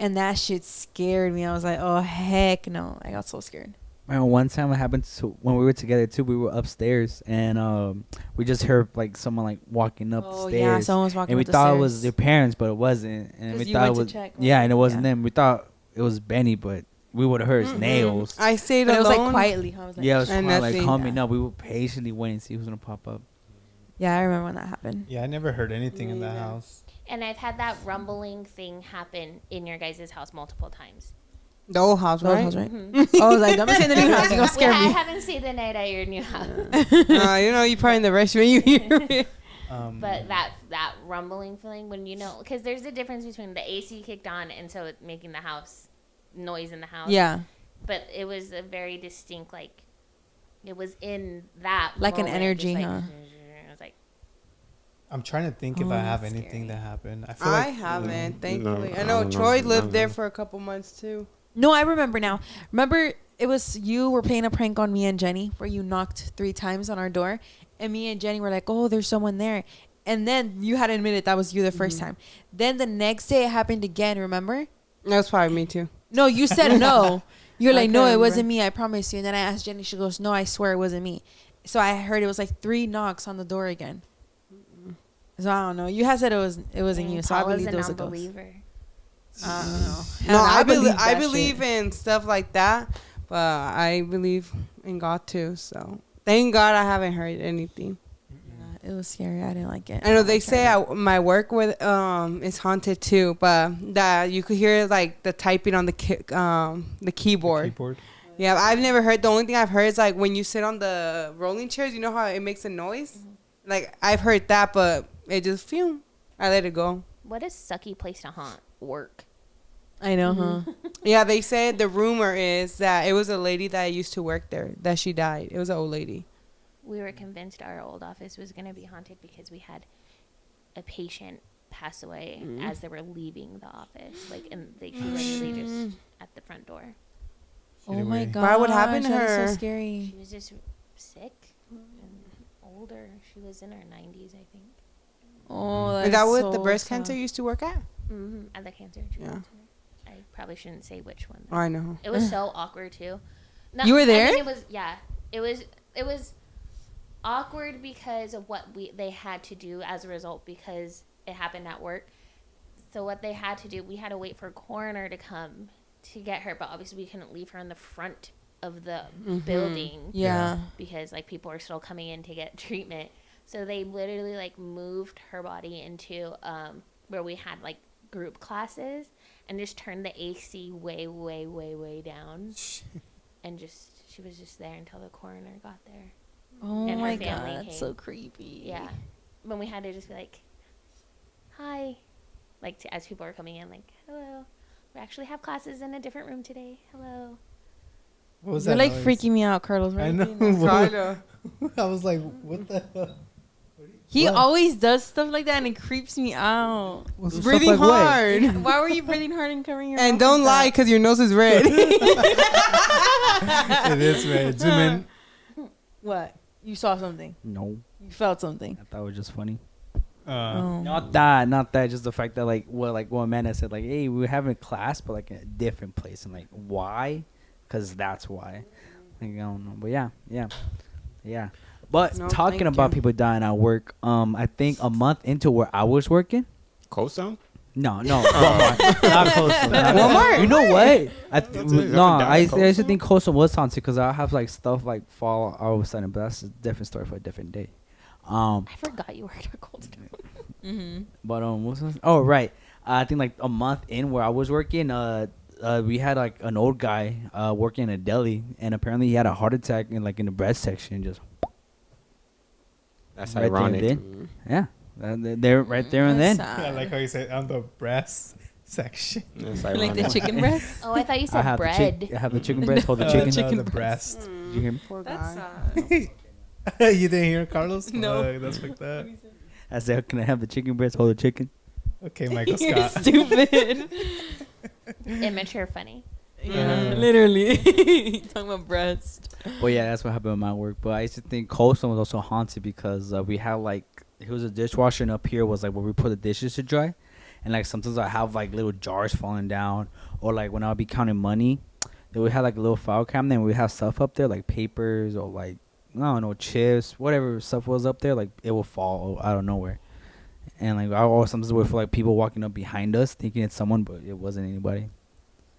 And that shit scared me. I was like, oh, heck no. I got so scared. Man, one time it happened to when we were together too. We were upstairs and we just heard like someone like walking up the stairs. Yeah, someone was walking and we up the thought stairs. it was their parents, but it wasn't. And 'Cause we you thought went it to was check, yeah, and it wasn't yeah. them. We thought it was Benny, but we would have heard his nails. I stayed But it alone. was like quietly. Huh? I was like, Yeah, it was And kinda, like nothing. coming up. We were patiently waiting to see who's gonna pop up. yeah, I remember when that happened. Yeah, I never heard anything in the Neither. house. And I've had that rumbling thing happen in your guys' house multiple times. The old house, That right? was right. Mhm. Oh, I was like, don't be saying the new house. You're going to scare I me. haven't stayed the night at your new house. You know, you probably in the restaurant. You hear it. But that rumbling feeling when you know, because there's a difference between the AC kicked on and so it making the house noise in the house. Yeah. But it was a very distinct, like, it was in that Like an moment, energy, just huh? I was like, I'm trying to think if Oh, I have that's anything scary. that happened. I feel I like haven't, thankfully. No, I know I don't Troy know. lived No, there no. for a couple months too. No, I remember now. Remember, it was you were playing a prank on me and Jenny where you knocked 3 times on our door. And me and Jenny were like, oh, there's someone there. And then you had admitted that was you the 1st time. Then the next day it happened again, remember? That was probably me too. No, you said no. You're I like, no, can't it remember. wasn't me. I promise you. And then I asked Jenny. She goes, no, I swear it wasn't me. So I heard it was like 3 knocks on the door again. So I don't know. You had said it wasn't you. So I Paula's believe an it was a ghost. unbeliever. I don't know. No, I that believe shit. in stuff like that, but I believe in God too. So thank God I haven't heard anything. Yeah, it was scary. I didn't like it. I know they tried say it. my work with is haunted too, but that you could hear like the typing on the keyboard. keyboard. Yeah, I've never heard. The only thing I've heard is like when you sit on the rolling chairs. You know how it makes a noise. Like I've heard that, but it just phew. I let it go. What a sucky place to haunt. Work. I know, huh? Yeah, they said the rumor is that it was a lady that used to work there that she died. It was an old lady. We were convinced our old office was going to be haunted because we had a patient pass away as they were leaving the office. Like, and she literally just at the front door. Oh my Anyway. god. Why would happen to That is her? so scary. She was just sick and older. She was in her 90s, I think. Oh, Is that what so the breast sad. cancer used to work at? Mm-hmm. At the cancer treatment center. I probably shouldn't say which one. Oh, I know. It was so awkward too. No, You were there? I mean, it was It was awkward because of what they had to do as a result because it happened at work. So what they had to do, we had to wait for a coroner to come to get her, but obviously we couldn't leave her in the front of the building Yeah. because like people are still coming in to get treatment. So they literally like moved her body into where we had like group classes and just turned the AC way, way, way, way down. And just she was just there until the coroner got there. Oh And her my family god, that's came. so creepy. Yeah. When we had to just be like, hi. Like as people were coming in, like, hello. We actually have classes in a different room today. Hello. What was You're that like noise? freaking me out, Carlos. Right? I know. Kinda. I was like, what the hell? He What? always does stuff like that and it creeps me out. What's Stuff Breathing like what? hard. Why were you breathing hard and covering your And mouth don't like lie, that? because your nose is red. It is red. Zoom in. What? You saw something. No, You felt something. I thought it was just funny. Oh. Not that. Just the fact that like what Amanda said, like, hey, we were having a class, but like in a different place. And like, why? Because that's why. Like, I don't know, but yeah. But No, talking thank about you. people dying at work, I think a month into where I was working. Cold Stone? No, Walmart. Not Coastal. Walmart? You know what? That's it. I Coastal. used to think Coastal was haunted because I have like stuff like fall all of a sudden, but that's a different story for a different day. I forgot you worked at Cold Stone. Mm-hmm. But what's this? Oh right, I think like a month in where I was working, we had like an old guy working in a deli, and apparently he had a heart attack in the breast section, just That's right ironic. there and then. Yeah, they're right there and then. I like how you said on the breast section. That's Like the ironic. chicken breast. Oh, I thought you I said have bread. I have the chicken breast. Hold the Oh, chicken. no, Chicken the breast. Did you hear me? Poor That's guy. You didn't hear Carlos? No. Fuck, that's fucked up. I said, can I have the chicken breast? Hold the chicken. Okay, Michael You're Scott. stupid. Immature funny. Yeah, Uh. literally. Talking about breast. Well, yeah, that's what happened with my work. But I used to think Coastal was also haunted because we had it was a dishwasher, and up here was like where we put the dishes to dry, and like sometimes I have like little jars falling down, or like when I'll be counting money, then we had like a little file cabinet, and we have stuff up there like papers or like I don't know, chips, whatever stuff was up there, like it will fall out of nowhere, and like I always sometimes would feel like people walking up behind us thinking it's someone, but it wasn't anybody.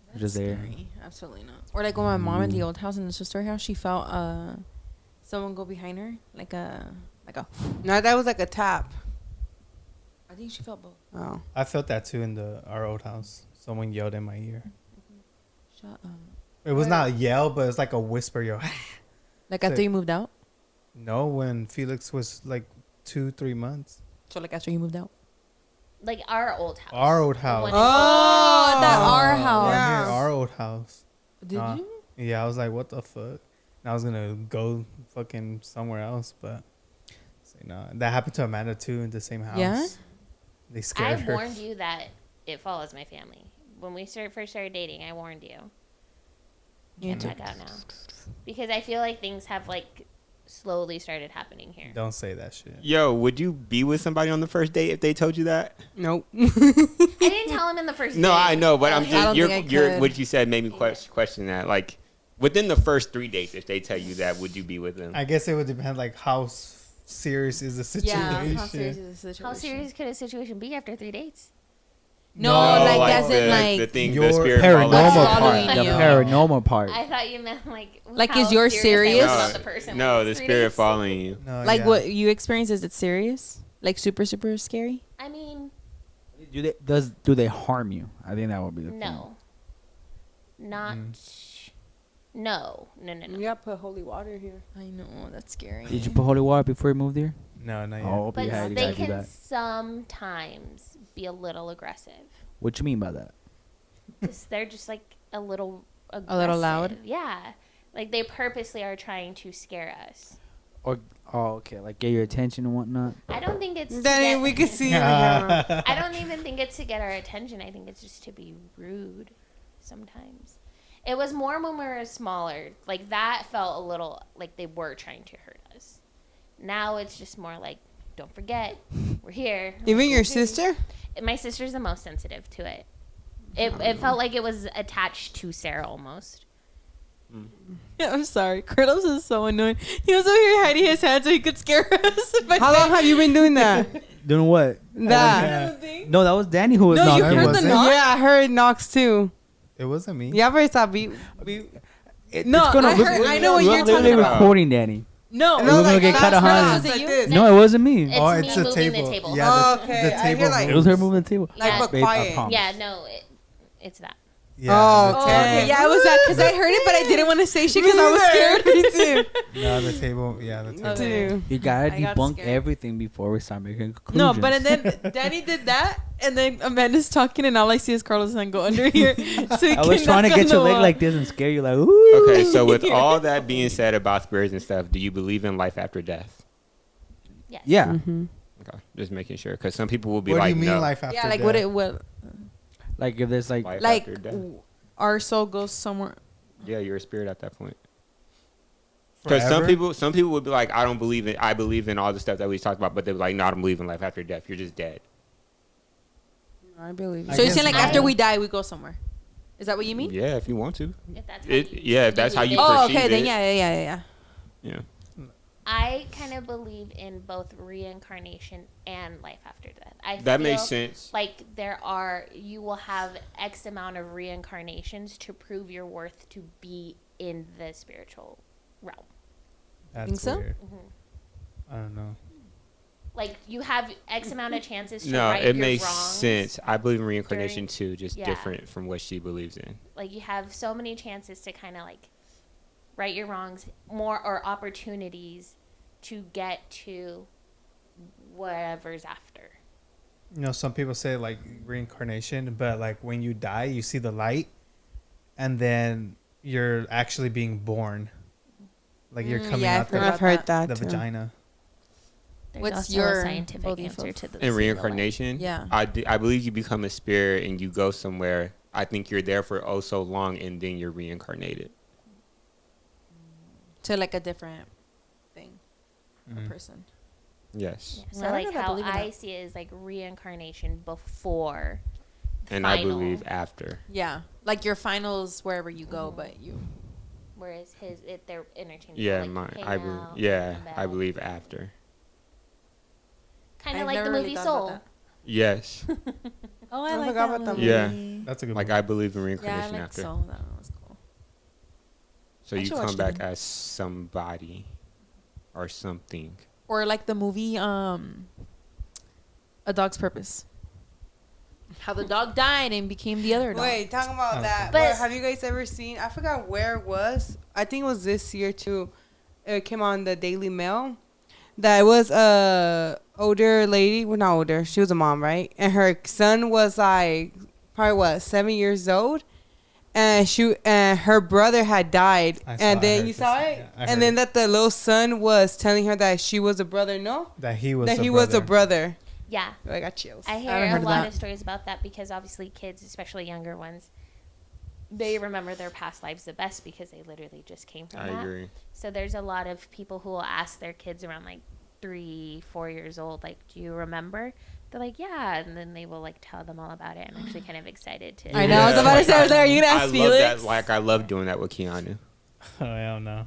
It was just there. Scary. Absolutely not. Or like when my mom in the old house in the sister house, she felt someone go behind her, like a. No, that was like a tap. I think she felt both. Oh. I felt that too in our old house. Someone yelled in my ear. Shut up. It was not a yell, but it's like a whisper. Yo, Like after you moved out. no, when Felix was like 2-3 months. So like after you moved out. Like our old house. Our old The house. one- Oh, that our house. Yeah, Yeah. our old house. Did you? Yeah, I was like, what the fuck? And I was gonna go fucking somewhere else, but no, that happened to Amanda too in the same house. Yeah? They I scared her. warned you that it follows my family. When we first started dating, I warned you. You Can't took- check out now. Because I feel like things have like slowly started happening here. Don't say that shit. Yo, would you be with somebody on the first date if they told you that? Nope. I didn't tell him in the first No, date. I know, but I'm I just don't you're think I you're could. what you said made me question that. Like within the first 3 dates, if they tell you that, would you be with them? I guess it would depend like how serious is the situation. Yeah. How serious is the situation? How serious could a situation be after 3 dates? No, like as in like. the thing, your the spirit Paranormal following part. following The you. paranormal part. I thought you meant like. Like, how is yours I was serious? about the person No, when the it's 3 spirit dates. following you. No, Like yeah. what you experience, is it serious? Like super, super scary? I mean, Do they harm you? I think that would be the thing. no. Not. No. No. You gotta put holy water here. I know, that's scary. Did you put holy water before you moved here? No, not yet. Oh, But yeah, you they gotta do can that. sometimes be a little aggressive. What you mean by that? They're just like a little aggressive. A little loud? Yeah. Like they purposely are trying to scare us. Or okay, like get your attention and whatnot. I don't think it's. to Danny, get- we can see you. Yeah. I don't even think it's to get our attention. I think it's just to be rude sometimes. It was more when we were smaller. Like that felt a little like they were trying to hurt us. Now it's just more like, don't forget, we're here. Even your Okay. sister? My sister's the most sensitive to it. It felt like it was attached to Sarah almost. I'm sorry. Carlos is so annoying. He was over here hiding his hand so he could scare us. How long have you been doing that? Doing what? That. No, that was Danny who was No, you knocking. heard the wasn't. knock? Yeah, I heard knocks too. It wasn't me. Yeah, but it's not be. No, I know what you're talking literally about. recording Danny. No, We're gonna get fast cut a runners hundred. Was it you? this. No, it wasn't me. It's Oh, me it's a moving table. the table. Yeah, Oh, the okay. I table. hear, like- It was her moving the table. Like, Yeah. but Babe, I quiet. promise. Yeah, no, it's that. Yeah, Oh, the Oh, table. okay. Yeah, it was that because I heard it, but I didn't want to say shit because I was scared. Me too. No, the table. Yeah, the table. Okay. Too. You gotta I got debunk scared. everything before we start making conclusions. No, but and then Danny did that, and then Amanda's talking, and all I see is Carlos and go under here. So he I was can trying to knock get on your the leg wall. like this and scare you like, ooh. Okay, so with all that being said about spirits and stuff, do you believe in life after death? Yes. Yeah. Mm-hmm. Okay, just making sure, because some people will be What like, do you mean no. life after Yeah, like death? what it what Like if there's like, Life like after death. our soul goes somewhere. Yeah, you're a spirit at that point. Because some Forever? people would be like, I don't believe in. I believe in all the stuff that we talked about, but they're like, no, I don't believe in life after death. You're just dead. I believe. I So you're guess saying like I- after we die, we go somewhere? Is that what you mean? Yeah, if you want to. If that's how you Yeah, if that's how you believe it. Oh, perceive okay, then it. yeah. Yeah. I kind of believe in both reincarnation and life after death. That makes sense. Like you will have X amount of reincarnations to prove your worth to be in the spiritual realm. That's Think so? weird. Mhm. I don't know. Like you have X amount of chances to No, right it your makes wrongs. sense. I believe in reincarnation during- too, just yeah. different from what she believes in. Like you have so many chances to kind of like right your wrongs, more or opportunities to get to whatever's after. You know, some people say like reincarnation, but like when you die, you see the light, and then you're actually being born. Like you're coming yeah, out heard the, I've heard that. the too. vagina. There's What's also your a scientific belief answer of- to the In seeing the light. reincarnation, Yeah. I believe you become a spirit and you go somewhere. I think you're there for oh so long, and then you're reincarnated. To like a different thing, Mm. a person. Yes, Yeah, so Well, I like don't know if I how believe in I that. see it is like reincarnation before and I final, believe after. Yeah, like your finals wherever you go, but you. whereas they're interchangeable. Yeah, like, hang I believe. out, Yeah, come I back. believe after. Kind I've of like the never really movie thought Soul. about Yes, Oh, I I like forgot that about that movie. Yeah. That's a good like one. I believe in Yeah, I reincarnation like after. Soul. That one was cool. So I you should come watch it back again. as somebody or something. Or like the movie A Dog's Purpose. How the dog died and became the other dog. Wait, talking about Oh, that. But- But have you guys ever seen? I forgot where it was. I think it was this year too. It came on the Daily Mail. That was a older lady. Well, not older. She was a mom, right? And her son was like probably 7 years old. And her brother had died. I And then heard you saw this. it. Yeah, I heard And then it. that the little son was telling her that she was a brother. No, That he was. that a he brother. was a brother. Yeah, I got chills. I hear haven't a heard of lot that. of stories about that because obviously kids, especially younger ones, they remember their past lives the best because they literally just came from I that. agree. So there's a lot of people who will ask their kids around like 3-4 years old, like, do you remember? They're like, yeah, and then they will like tell them all about it. I'm actually kind of excited to. I know. I was about to say, I was there. You gonna I ask love Felix? that. Like I love doing that with Keanu. Oh, I don't know.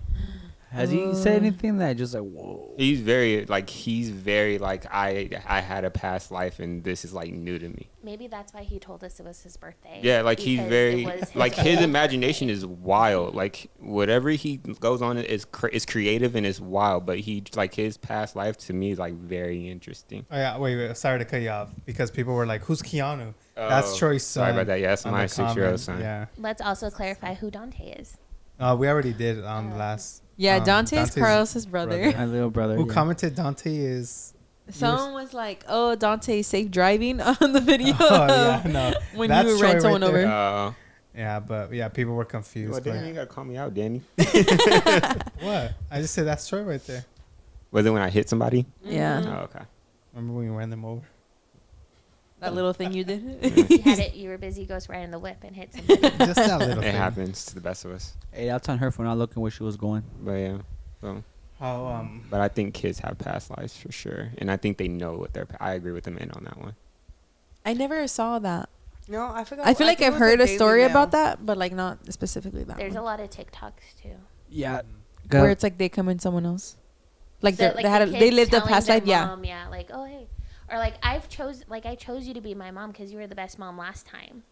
Has he said anything that just like, whoa? He's very like I had a past life and this is like new to me. Maybe that's why he told us it was his birthday. Yeah, like he's because very it was like his old- imagination is wild. Like whatever he goes on is creative and it's wild. But he like his past life to me is like very interesting. Oh yeah, wait. Sorry to cut you off because people were like, "Who's Keanu?" That's Oh, Troy's son. sorry about that. Yeah, that's on my the 6-year-old comment. son. Yeah. Let's also clarify who Dante is. We already did it on the last. Yeah, Dante's Dante's Carlos's brother. brother. My little brother. Who yeah. commented Dante is. Someone was like, "Oh, Dante, safe driving" on the video. Oh yeah, no. When That's you Troy ran someone right there. over. Yeah, but yeah, people were confused. Well, damn, like, you gotta call me out, Danny. what? I just said that's Troy right there. Was it when I hit somebody? Yeah, Oh, okay. Remember when you ran them over? that little thing you did. You had it. You were busy ghost riding the whip and hit somebody. Just that little It thing. happens to the best of us. Hey, that's on her for not looking where she was going. But yeah. So, How but I think kids have past lives for sure, and I think they know what I agree with the men on that one. I never saw that. No, I forgot. I feel like think I've it was heard the a Daily story Mail. about that, but like not specifically that There's a one. lot of TikToks too. Yeah. Where it's like they come in someone else. Like, So, they had the they kids lived a telling past their life. Yeah. mom, yeah, like, oh hey, or like I chose you to be my mom because you were the best mom last time.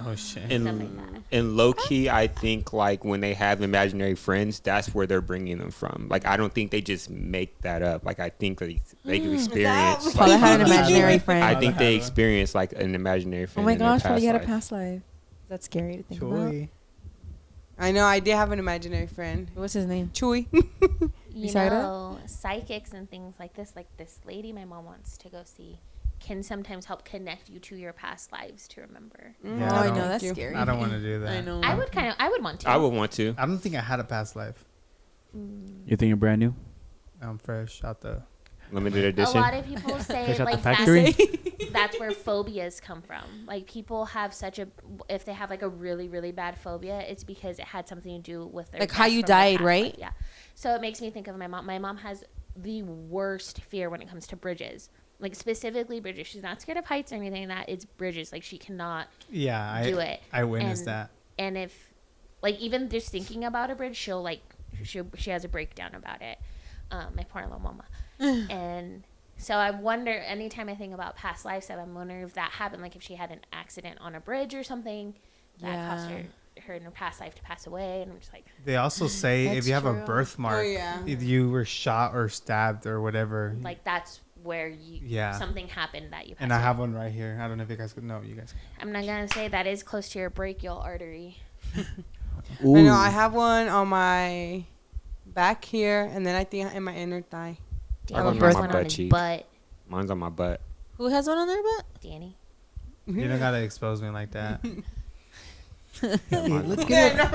Oh shit. And Stuff like that. and low key, I think like when they have imaginary friends, that's where they're bringing them from. Like I don't think they just make that up. Like I think they can experience. Paula Like, had an imaginary friend. I think they experience like an imaginary Oh friend. my in their gosh, Paula, past you had a life. past life. That's scary to think about. Joy. I know. I did have an imaginary friend. What's his name? Chewy. You Besides that? know, psychics and things like this lady my mom wants to go see can sometimes help connect you to your past lives to remember. Yeah, Oh, I know don't- that's scary. I don't want to do that. I know. I would want to. I would want to. I don't think I had a past life. You think you're brand new? I'm fresh out the. Limited A edition. lot of people say Fish out the like factory? that's where phobias come from. Like people have if they have like a really, really bad phobia, it's because it had something to do with their Like how past you from their died, past right? life. Yeah. So it makes me think of my mom. My mom has the worst fear when it comes to bridges. Like specifically bridges. She's not scared of heights or anything like that. It's bridges. Like she cannot Yeah, do it. I witnessed And- that. And if like even just thinking about a bridge, she'll like she has a breakdown about it. My poor little mama. And so I wonder, anytime I think about past life stuff, I'm wondering if that happened, like if she had an accident on a bridge or something that caused her in her past life to pass away. And I'm just like, They also say That's if you have a true. birthmark, Oh, yeah. if you were shot or stabbed or whatever. that's where you Yeah. something happened that you passed And I away. have one right here. I don't know if you guys could know. You guys. I'm not gonna say that is close to your brachial artery. I know. I have one on my back here, and then I think in my inner thigh. I Danny got has one on one my on butt his cheek. butt. Mine's on my butt. Who has one on their butt? Danny. You don't gotta expose me like that. Let's get I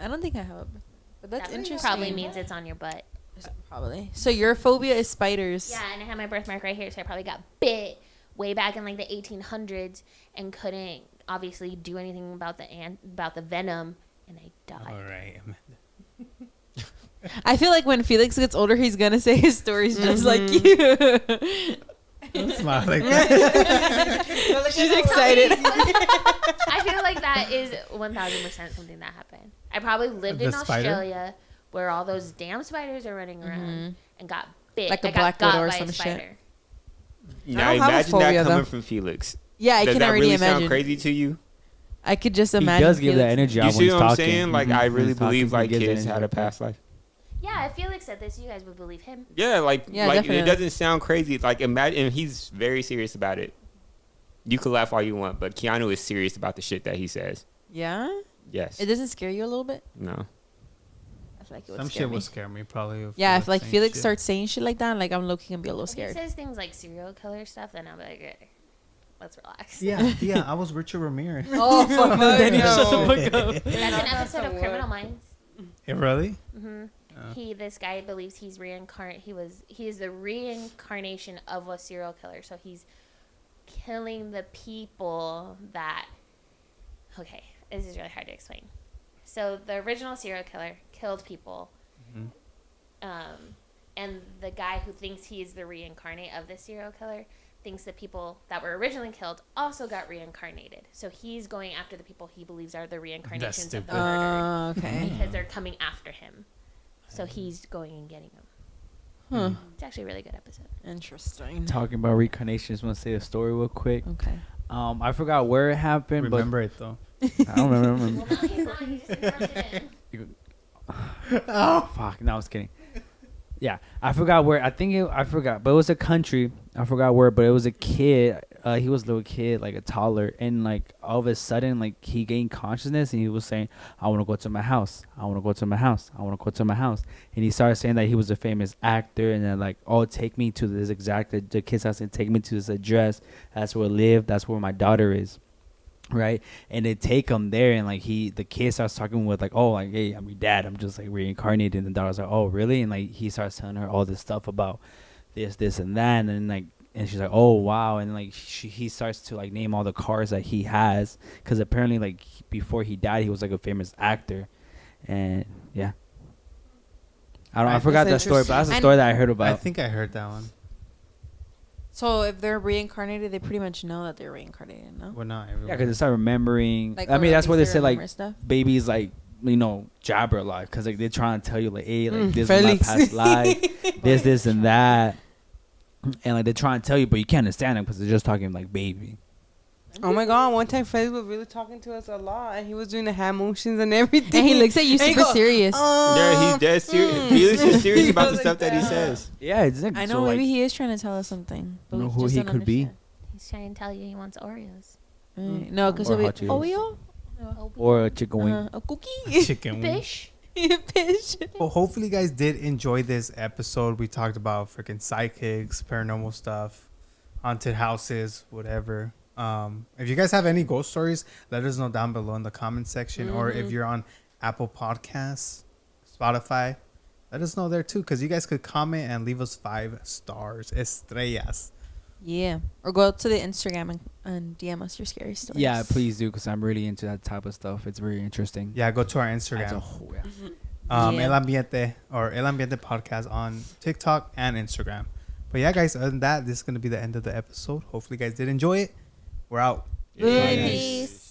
don't think I have a birth, but that's That interesting. probably means it's on your butt. Probably. So your phobia is spiders. Yeah, and I have my birthmark right here, so I probably got bit way back in like the 1800s and couldn't obviously do anything about the venom, and I died. All right. I feel like when Felix gets older, he's gonna say his stories just like you. Don't smile like that. She's excited. I feel like that is 1000% something that happened. I probably lived The in spider? Australia where all those damn spiders are running around and got bit. Like a I black got widow or got by some a shit. spider. Now don't have a imagine phobia, that coming though. from Felix. Yeah, I Does can that already really imagine. sound crazy to you? I could just He imagine. does give that Felix. energy You out when see he's what I'm talking. saying? Like Mhm. I When really he's talking, believe he like gives kids energy had a like that. past life. Yeah, if Felix said this, you guys would believe him. Yeah, like Yeah, like definitely. it doesn't sound crazy. Like imagine, and he's very serious about it. You can laugh all you want, but Keanu is serious about the shit that he says. Yeah. Yes. It doesn't scare you a little bit. No. I feel like it would Some scare shit me. will scare me probably. Yeah, if like saying Felix shit. starts saying shit like that, like I'm low-key gonna be a little If he scared. says things like serial killer stuff, then I'll be like, okay, let's relax. Yeah, I was Richard Ramirez. Oh fuck no, Danny, no. shut the fuck up. That's an episode some of word. Criminal Minds. Really? hmm Oh. This guy believes he's he is the reincarnation of a serial killer. So he's killing the people that. Okay, this is really hard to explain. So the original serial killer killed people, and the guy who thinks he is the reincarnate of the serial killer thinks the people that were originally killed also got reincarnated. So he's going after the people he believes are the reincarnations of the stupid. murdered Okay. because they're coming after him. So he's going and getting them. Huh. It's actually a really good episode. Interesting. Talking about reincarnations, want to say a story real quick. Okay. I forgot where it happened, Remember it though. but I don't remember. Well, no, he's not. He just interrupted it. Oh fuck! No, I was kidding. Yeah, I forgot where. I forgot, but it was a country. I forgot where, but it was a kid. He was a little kid, like a toddler, and like all of a sudden, like he gained consciousness, and he was saying, "I want to go to my house. I want to go to my house. I want to go to my house." And he started saying that he was a famous actor, and then like, "Oh, take me to this exact." The kid started saying, "Take me to this address. That's where I live. That's where my daughter is." Right, and they take him there, and like the kid starts talking with like, oh, like, hey, I'm your dad, I'm just like reincarnated, and the daughter's like, oh, really? And like he starts telling her all this stuff about this and that, and then like, and she's like, oh wow, and like he starts to like name all the cars that he has, because apparently like before he died, he was like a famous actor, and yeah, I forgot that That's story, but that's the interesting. story that I heard about. I think I heard that one. So if they're reincarnated, they pretty much know that they're reincarnated, no? Well, not Yeah, everyone. because they start remembering. Like, I mean, or that's at what they least say, like, remember stuff? babies, like, jabber a lot. Because, like, they're trying to tell you, like, hey, like, this Felix. is my past life. this, and that. And, like, they're trying to tell you, but you can't understand them because they're just talking, like, baby. Oh my god! One time Freddy was really talking to us a lot, and he was doing the hand motions and everything. And he looks at you And he super goes, serious. Yeah, he's dead serious. Felix is serious He about the was stuff like that he that. says. Yeah, it's like, I so, know, like, maybe he is trying to tell us something. But know we who just he don't could be. understand. He's trying to tell you he wants Oreos. No, because Or he'll hot be Cheetos. Oreo, or a chicken wing. a cookie, Chicken wing. Fish. fish. Well, hopefully you guys did enjoy this episode. We talked about freaking psychics, paranormal stuff, haunted houses, whatever. If you guys have any ghost stories, let us know down below in the comment section. Or if you're on Apple Podcasts, Spotify, let us know there too. Because you guys could comment and leave us 5 stars. Estrellas. Yeah, or go to the Instagram and DM us your scary stories. Yeah, please do, because I'm really into that type of stuff. It's very interesting. Yeah, go to our As a Instagram. whole, yeah. Yeah. El Ambiente or El Ambiente Podcast on TikTok and Instagram. But yeah, guys, other than that, this is going to be the end of the episode. Hopefully you guys did enjoy it. We're out. Good. Peace.